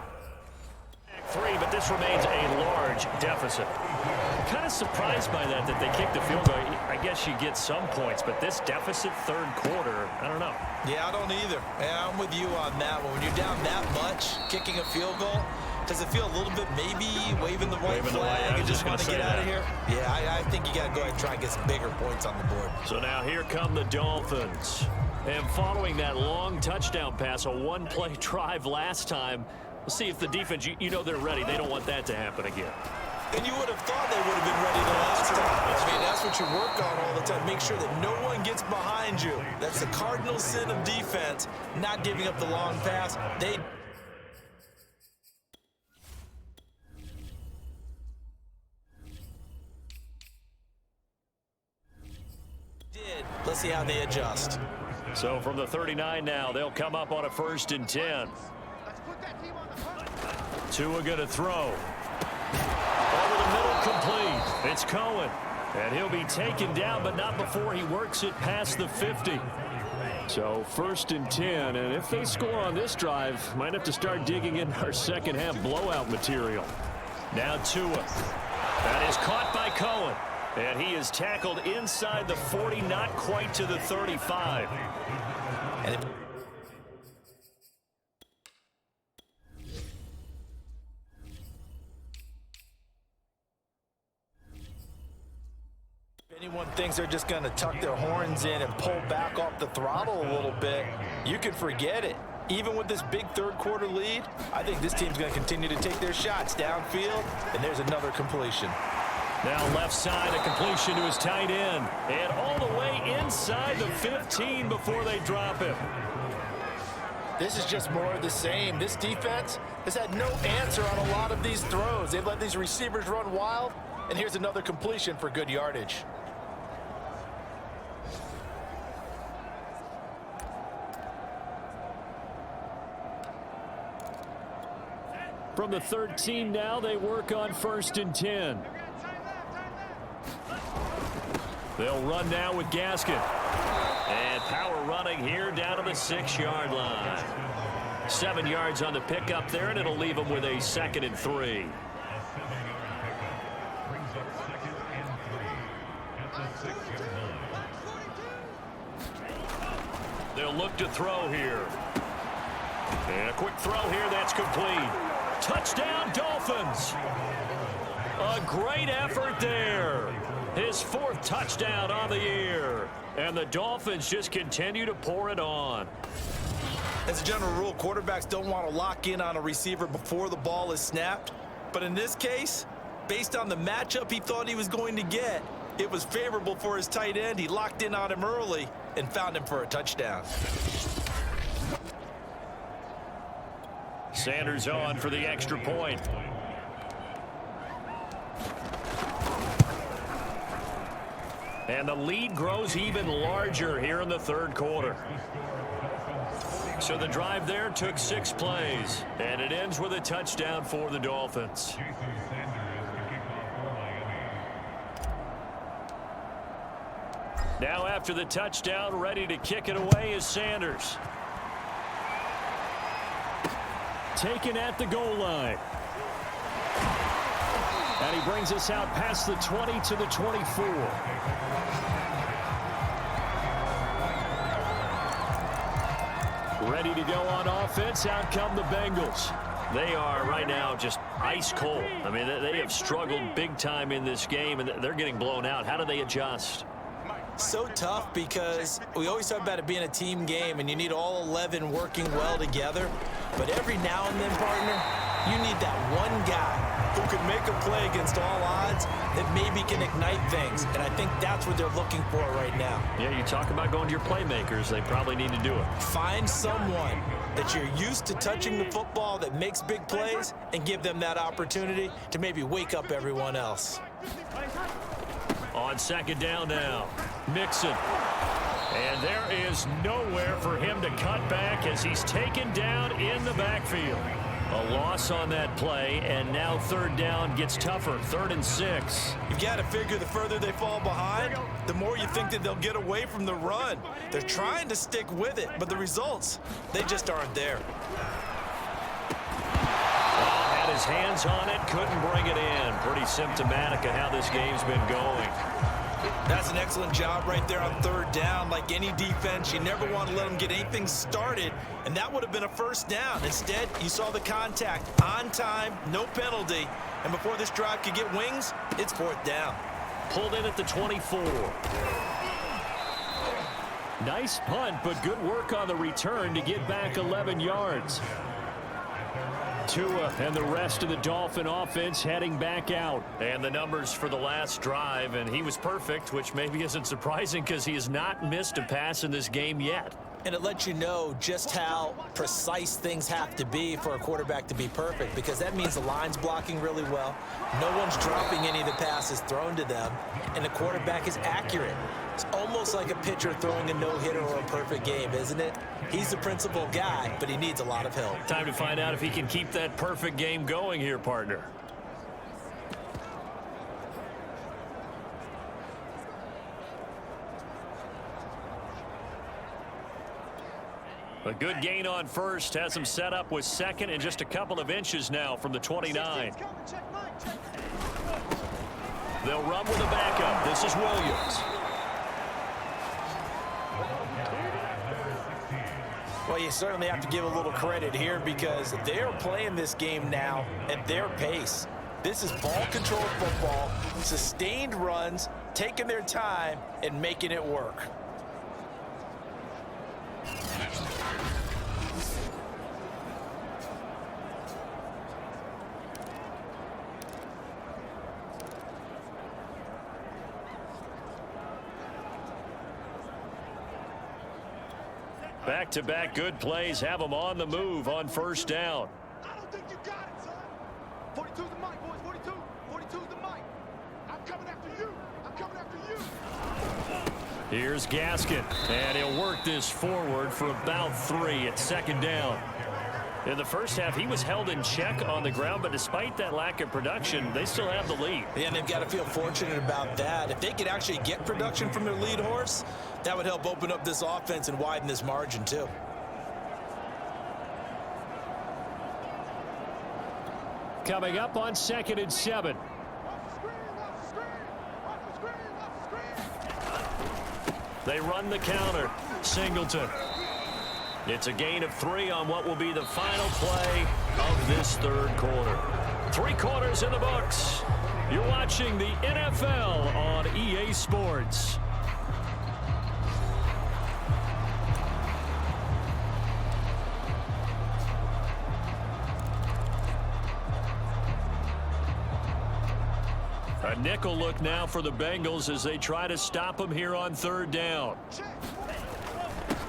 3, but this remains a large deficit. I'm kind of surprised by that they kicked the field goal. I guess you get some points, but this deficit 3rd quarter, I don't know. Yeah, I don't either. Yeah, I'm with you on that one. When you're down that much, kicking a field goal, does it feel a little bit maybe waving the white flag and just want to get out of here? Yeah, I think you got to go ahead and try and get some bigger points on the board. So now here come the Dolphins. And following that long touchdown pass, a 1-play drive last time, we'll see if the defense, you know they're ready. They don't want that to happen again. And you would have thought they would have been ready the last time. I mean, that's what you work on all the time. Make sure that no one gets behind you. That's the cardinal sin of defense, not giving up the long pass. They did. Let's see how they adjust. So from the 39 now, they'll come up on a 1st and 10. Tua going to throw. Over the middle, complete. It's Cohen. And he'll be taken down, but not before he works it past the 50. So 1st and 10, and if they score on this drive, might have to start digging in our second half blowout material. Now Tua. That is caught by Cohen. And he is tackled inside the 40, not quite to the 35. And if anyone thinks they're just going to tuck their horns in and pull back off the throttle a little bit, you can forget it. Even with this big third-quarter lead, I think this team's going to continue to take their shots downfield, and there's another completion. Now left side, a completion to his tight end. And all the way inside the 15 before they drop him. This is just more of the same. This defense has had no answer on a lot of these throws. They've let these receivers run wild, and here's another completion for good yardage. From the 13 now, they work on 1st and 10. They'll run now with Gaskin. And power running here down to the 6-yard line. 7 yards on the pickup there, and it'll leave them with a 2nd and 3. They'll look to throw here. And a quick throw here, that's complete. Touchdown, Dolphins. A great effort there. His 4th touchdown on the year. And the Dolphins just continue to pour it on. As a general rule, quarterbacks don't want to lock in on a receiver before the ball is snapped. But in this case, based on the matchup he thought he was going to get, it was favorable for his tight end. He locked in on him early and found him for a touchdown. Sanders on for the extra point. And the lead grows even larger here in the 3rd quarter. So the drive there took 6 plays. And it ends with a touchdown for the Dolphins. Now after the touchdown, ready to kick it away is Sanders. Taken at the goal line. And he brings us out past the 20 to the 24. Ready to go on offense. Out come the Bengals. They are right now just ice cold. I mean, they have struggled big time in this game, and they're getting blown out. How do they adjust? So tough because we always talk about it being a team game and you need all 11 working well together. But every now and then, partner, you need that one guy who can make a play against all odds that maybe can ignite things. And I think that's what they're looking for right now. Yeah, you talk about going to your playmakers. They probably need to do it. Find someone that you're used to touching the football that makes big plays and give them that opportunity to maybe wake up everyone else. On 2nd down now, Mixon. And there is nowhere for him to cut back as he's taken down in the backfield. A loss on that play, and now 3rd down gets tougher, 3rd and 6. You got to figure the further they fall behind, the more you think that they'll get away from the run. They're trying to stick with it, but the results, they just aren't there. Had his hands on it, couldn't bring it in. Pretty symptomatic of how this game's been going. That's an excellent job right there on 3rd down. Like any defense, you never want to let them get anything started, and that would have been a 1st down. Instead, you saw the contact on time, no penalty, and before this drive could get wings, it's 4th down. Pulled in at the 24. Nice punt, but good work on the return to get back 11 yards. Tua and the rest of the Dolphin offense heading back out. And the numbers for the last drive, and he was perfect, which maybe isn't surprising because he has not missed a pass in this game yet. And it lets you know just how precise things have to be for a quarterback to be perfect, because that means the line's blocking really well. No one's dropping any of the passes thrown to them, and the quarterback is accurate. It's almost like a pitcher throwing a no-hitter or a perfect game, isn't it? He's the principal guy, but he needs a lot of help. Time to find out if he can keep that perfect game going here, partner. A good gain on first has him set up with second and just a couple of inches now from the 29. They'll run with a backup. This is Williams. Well, you certainly have to give a little credit here because they're playing this game now at their pace. This is ball control football, sustained runs, taking their time and making it work. Back-to-back good plays have them on the move on first down. I don't think you got it, son. 42's the mic, boys. 42. 42's the mic. I'm coming after you. I'm coming after you. Here's Gaskin, and he'll work this forward for about 3 at second down. In the first half, he was held in check on the ground, but despite that lack of production, they still have the lead. Yeah, and they've got to feel fortunate about that. If they could actually get production from their lead horse, that would help open up this offense and widen this margin, too. Coming up on 2nd and 7. They run the counter. Singleton. It's a gain of 3 on what will be the final play of this third quarter. 3 quarters in the books. You're watching the NFL on EA Sports. A nickel look now for the Bengals as they try to stop him here on third down.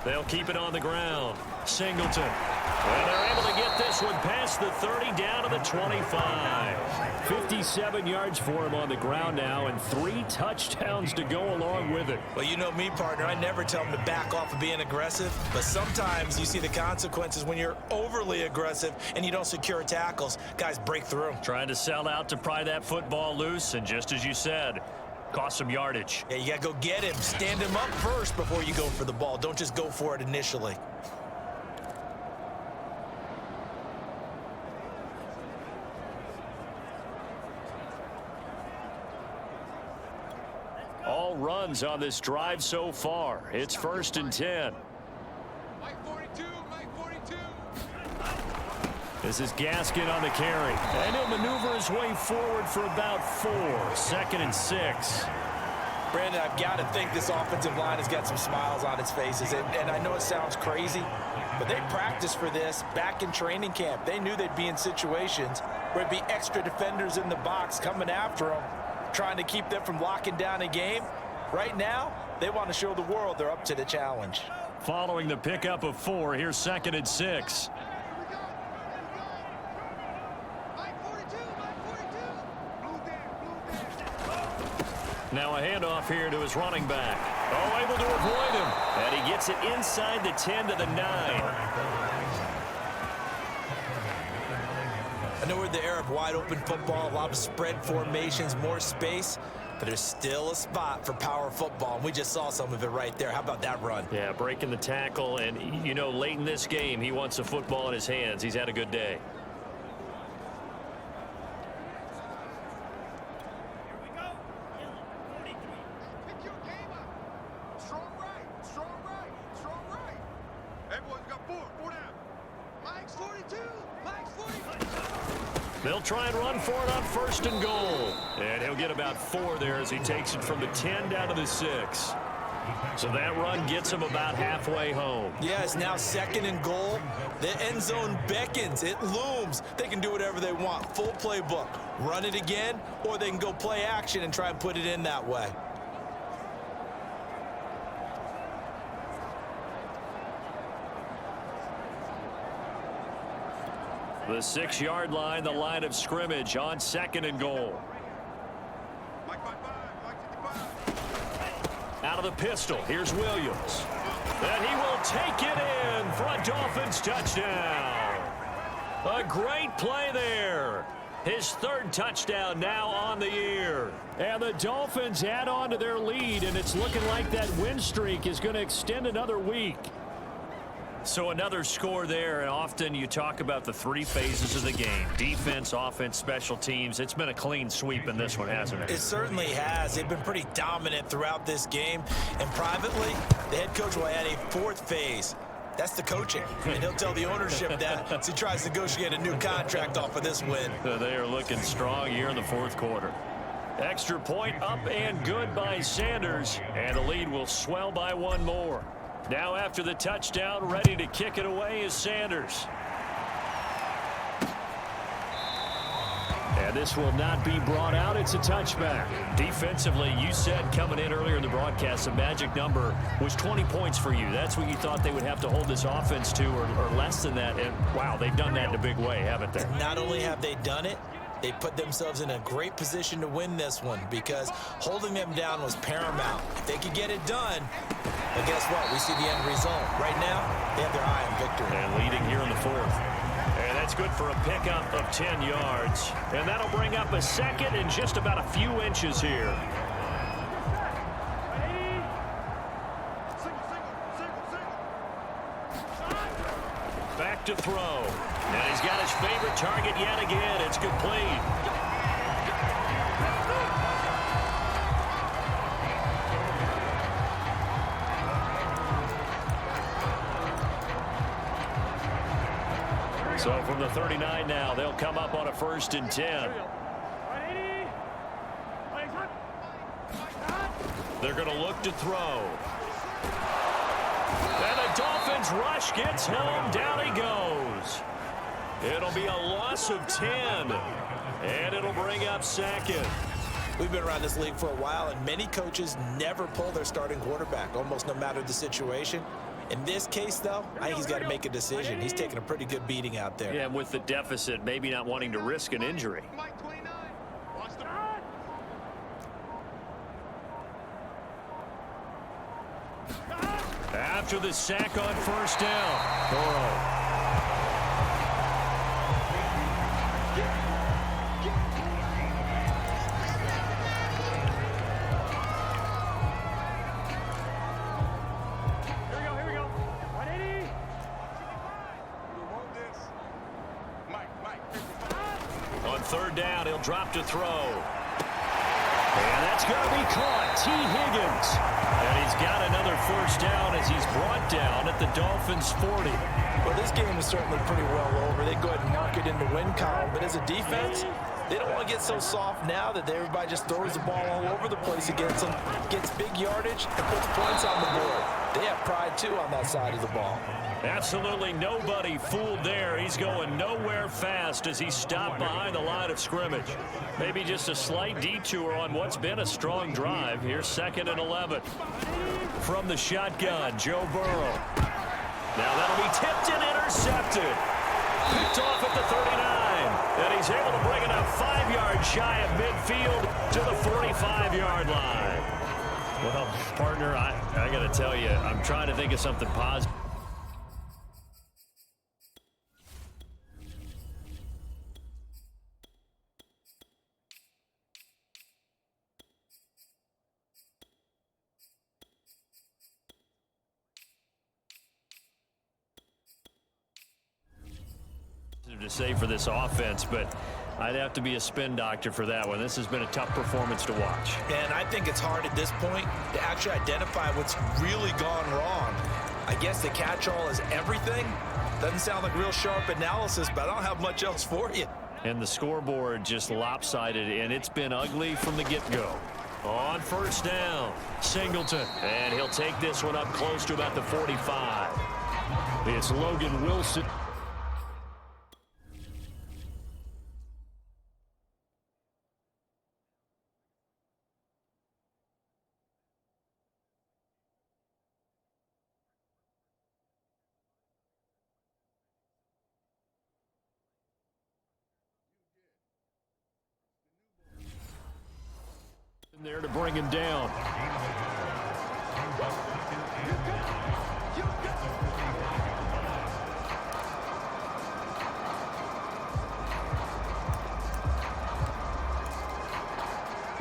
They'll keep it on the ground. Singleton. And they're able to get this one past the 30 down to the 25. 57 yards for him on the ground now and 3 touchdowns to go along with it. Well, you know me, partner. I never tell them to back off of being aggressive, but sometimes you see the consequences when you're overly aggressive and you don't secure tackles. Guys break through. Trying to sell out to pry that football loose, and just as you said, cost some yardage. Yeah, you got to go get him. Stand him up first before you go for the ball. Don't just go for it initially. All runs on this drive so far. It's 1st and 10. Mike 42, Mike 42. This is Gaskin on the carry. And he'll maneuver his way forward for about 4. 2nd and 6. Brandon, I've got to think this offensive line has got some smiles on its faces. And I know it sounds crazy, but they practiced for this back in training camp. They knew they'd be in situations where it'd be extra defenders in the box coming after them, trying to keep them from locking down a game. Right now, they want to show the world they're up to the challenge. Following the pickup of 4, here's 2nd and 6. Now a handoff here to his running back. Oh, able to avoid him. And he gets it inside the 10 to the 9. I know we're in the era of wide open football, a lot of spread formations, more space, but there's still a spot for power football, and we just saw some of it right there. How about that run? Yeah, breaking the tackle, and, you know, late in this game, he wants the football in his hands. He's had a good day. They'll try and run for it on 1st and goal. And he'll get about 4 there as he takes it from the 10 down to the 6. So that run gets him about halfway home. Yeah, it's now 2nd and goal. The end zone beckons. It looms. They can do whatever they want. Full playbook. Run it again, or they can go play action and try and put it in that way. The 6-yard line, the line of scrimmage on 2nd and goal. Out of the pistol, here's Williams. And he will take it in for a Dolphins touchdown. A great play there. His 3rd touchdown now on the year. And the Dolphins add on to their lead, and it's looking like that win streak is going to extend another week. So another score there, and often you talk about the three phases of the game. Defense, offense, special teams. It's been a clean sweep in this one, hasn't it? It certainly has. They've been pretty dominant throughout this game. And privately, the head coach will add a fourth phase. That's the coaching. And he'll tell the ownership that as he tries to negotiate a new contract off of this win. They are looking strong here in the fourth quarter. Extra point up and good by Sanders. And the lead will swell by one more. Now after the touchdown, ready to kick it away is Sanders. And this will not be brought out. It's a touchback. Defensively, you said coming in earlier in the broadcast, the magic number was 20 points for you. That's what you thought they would have to hold this offense to, or less than that. And, wow, they've done that in a big way, haven't they? Not only have they done it, they put themselves in a great position to win this one because holding them down was paramount. If they could get it done, but guess what? We see the end result. Right now, they have their eye on victory. And leading here in the fourth. And that's good for a pickup of 10 yards. And that'll bring up a second and just about a few inches here. Back to throw. And he's got his favorite target yet again. It's complete. So from the 39 now, they'll come up on a 1st and 10. They're going to look to throw. And the Dolphins rush gets home. Down he goes. It'll be a loss of 10. And it'll bring up second. We've been around this league for a while, and many coaches never pull their starting quarterback, almost no matter the situation. In this case, though, I think he's got to make a decision. He's taking a pretty good beating out there. Yeah, with the deficit, maybe not wanting to risk an injury. After the sack on 1st down, Burrow. On 3rd down, he'll drop to throw. And that's going to be caught. T. Higgins. And he's got another 1st down as he's brought down at the Dolphins' 40. Well, this game is certainly pretty well over. They go ahead and mark it in the win column. But as a defense, they don't want to get so soft now that everybody just throws the ball all over the place against them, gets big yardage, and puts points on the board. They have pride, too, on that side of the ball. Absolutely nobody fooled there. He's going nowhere fast as he stopped behind the line of scrimmage. Maybe just a slight detour on what's been a strong drive. Here's 2nd and 11. From the shotgun, Joe Burrow. Now that'll be tipped and intercepted. Picked off at the 39. And he's able to bring it up 5 yards shy of midfield to the 45-yard line. Well, partner, I got to tell you, I'm trying to think of something positive. To say for this offense, but I'd have to be a spin doctor for that one. This has been a tough performance to watch. And I think it's hard at this point to actually identify what's really gone wrong. I guess the catch-all is everything. Doesn't sound like real sharp analysis, but I don't have much else for you. And the scoreboard just lopsided, and it's been ugly from the get-go. On 1st down, Singleton, and he'll take this one up close to about the 45. It's Logan Wilson. There to bring him down.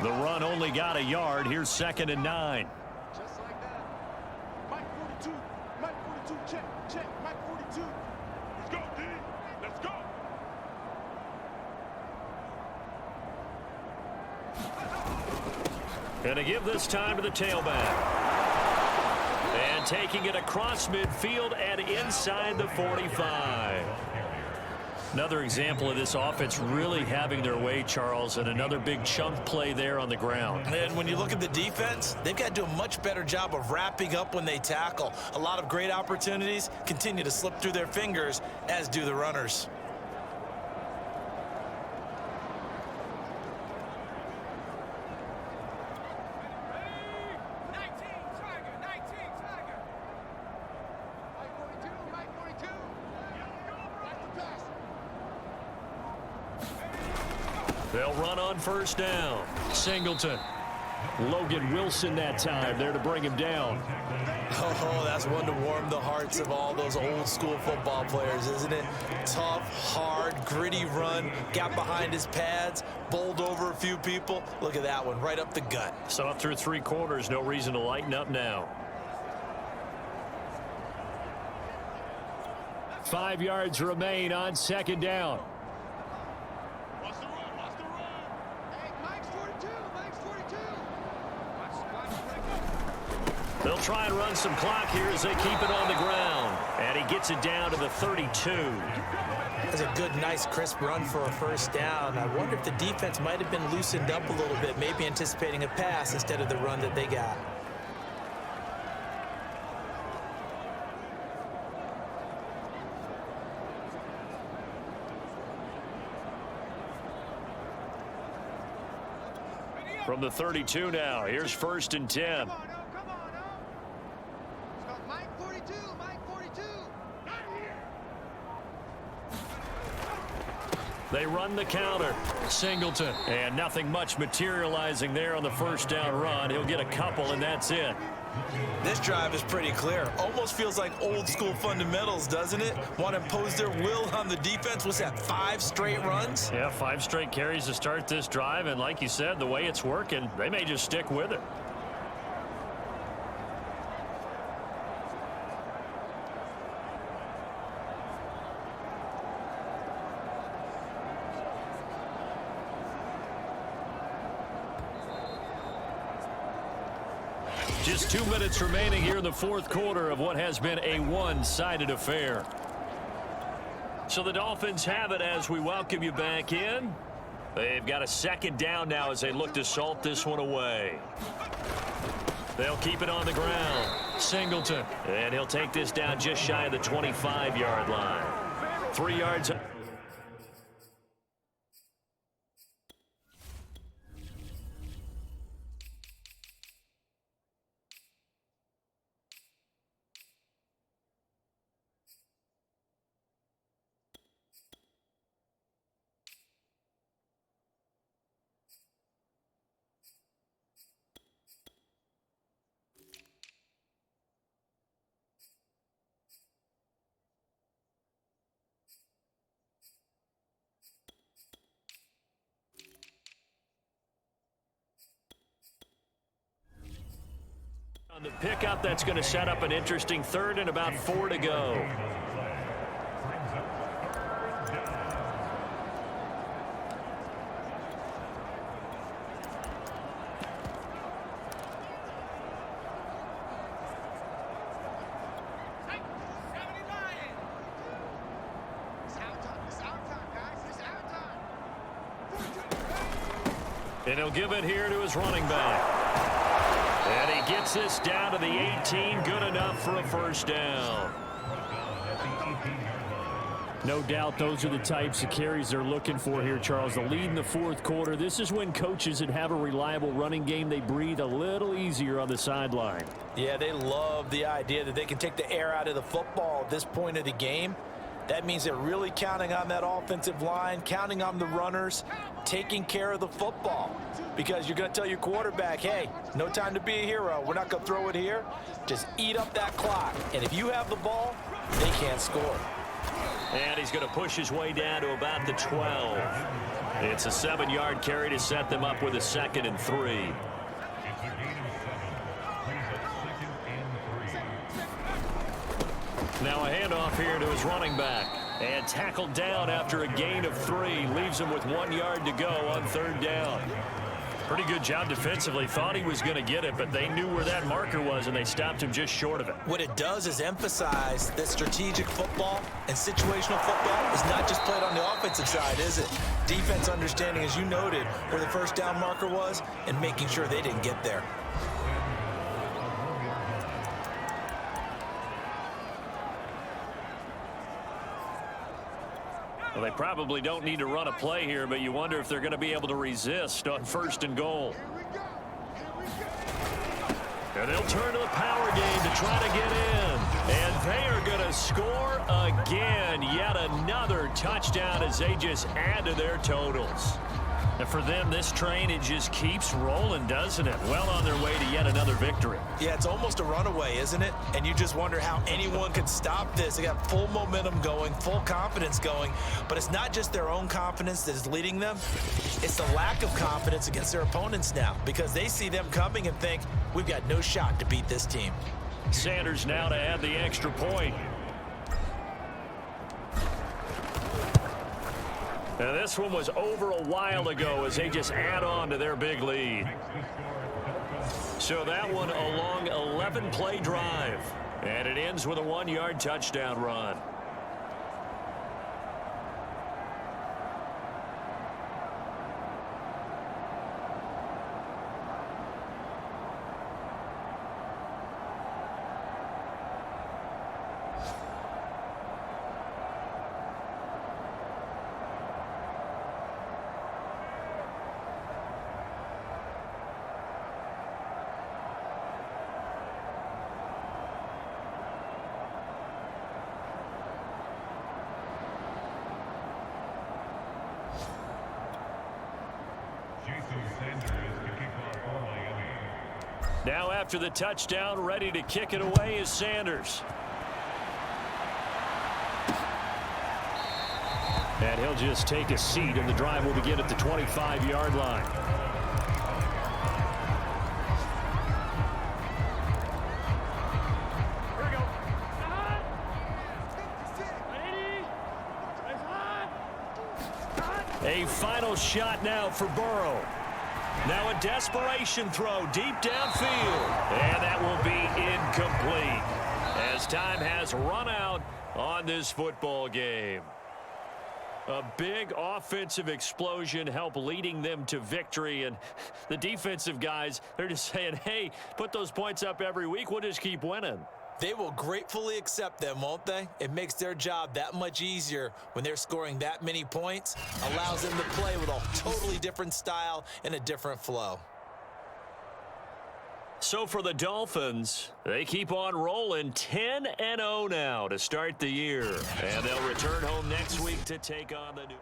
The run only got a yard. Here's 2nd and 9. Just like that. Mike 42. Mike 42. Check. Check. Mike 42. Let's go, D. Let's go. Gonna give this time to the tailback. And taking it across midfield and inside the 45. Another example of this offense really having their way, Charles, and another big chunk play there on the ground. And when you look at the defense, they've got to do a much better job of wrapping up when they tackle. A lot of great opportunities continue to slip through their fingers, as do the runners. They'll run on first down. Singleton. Logan Wilson that time there to bring him down. Oh, that's one to warm the hearts of all those old school football players, isn't it? Tough, hard, gritty run. Got behind his pads, bowled over a few people. Look at that one, right up the gut. Saw it through 3 quarters. No reason to lighten up now. 5 yards remain on second down. Watch the run. Watch the run. Hey, Mike's 42. Mike's 42. They'll try and run some clock here as they keep it on the ground. And he gets it down to the 32. That's a good, nice, crisp run for a first down. I wonder if the defense might have been loosened up a little bit, maybe anticipating a pass instead of the run that they got. From the 32 now, here's 1st and 10. Come on, oh. It's got Mike 42. Mike 42. Not here. They run the counter. Singleton. And nothing much materializing there on the first down run. He'll get a couple, and that's it. This drive is pretty clear. Almost feels like old school fundamentals, doesn't it? Want to impose their will on the defense. What's that, 5 straight runs? Yeah, 5 straight carries to start this drive. And like you said, the way it's working, they may just stick with it. Just 2 minutes remaining here in the 4th quarter of what has been a one-sided affair. So the Dolphins have it as we welcome you back in. They've got a second down now as they look to salt this one away. They'll keep it on the ground. Singleton. And he'll take this down just shy of the 25-yard line. 3 yards. On the pickup, that's going to set up an interesting 3rd and about 4 to go. And he'll give it here to his running back. And he gets this down to the 18. Good enough for a first down. No doubt those are the types of carries they're looking for here, Charles. The lead in the 4th quarter. This is when coaches that have a reliable running game, they breathe a little easier on the sideline. Yeah, they love the idea that they can take the air out of the football at this point of the game. That means they're really counting on that offensive line, counting on the runners, taking care of the football. Because you're going to tell your quarterback, hey, no time to be a hero. We're not going to throw it here. Just eat up that clock. And if you have the ball, they can't score. And he's going to push his way down to about the 12. It's a 7-yard carry to set them up with a 2nd and 3. Now a handoff here to his running back. And tackled down after a gain of 3. Leaves him with 1 yard to go on 3rd down. Pretty good job defensively. Thought he was going to get it, but they knew where that marker was, and they stopped him just short of it. What it does is emphasize that strategic football and situational football is not just played on the offensive side, is it? Defense understanding, as you noted, where the 1st down marker was and making sure they didn't get there. Well, they probably don't need to run a play here, but you wonder if they're going to be able to resist on 1st and goal. And they'll turn to the power game to try to get in. And they are going to score again. Yet another touchdown as they just add to their totals. And for them, this train, it just keeps rolling, doesn't it? Well on their way to yet another victory. Yeah, it's almost a runaway, isn't it? And you just wonder how anyone could stop this. They got full momentum going, full confidence going. But it's not just their own confidence that is leading them. It's the lack of confidence against their opponents now, because they see them coming and think, we've got no shot to beat this team. Sanders now to add the extra point. Now this one was over a while ago as they just add on to their big lead. So that one a long 11-play drive. And it ends with a 1-yard touchdown run. Now after the touchdown, ready to kick it away is Sanders. And he'll just take a seat, and the drive will begin at the 25-yard line. A final shot now for Burrow. Now a desperation throw deep downfield. And that will be incomplete as time has run out on this football game. A big offensive explosion helped leading them to victory. And the defensive guys, they're just saying, hey, put those points up every week. We'll just keep winning. They will gratefully accept them, won't they? It makes their job that much easier when they're scoring that many points. Allows them to play with a totally different style and a different flow. So for the Dolphins, they keep on rolling 10-0 now to start the year. And they'll return home next week to take on the new...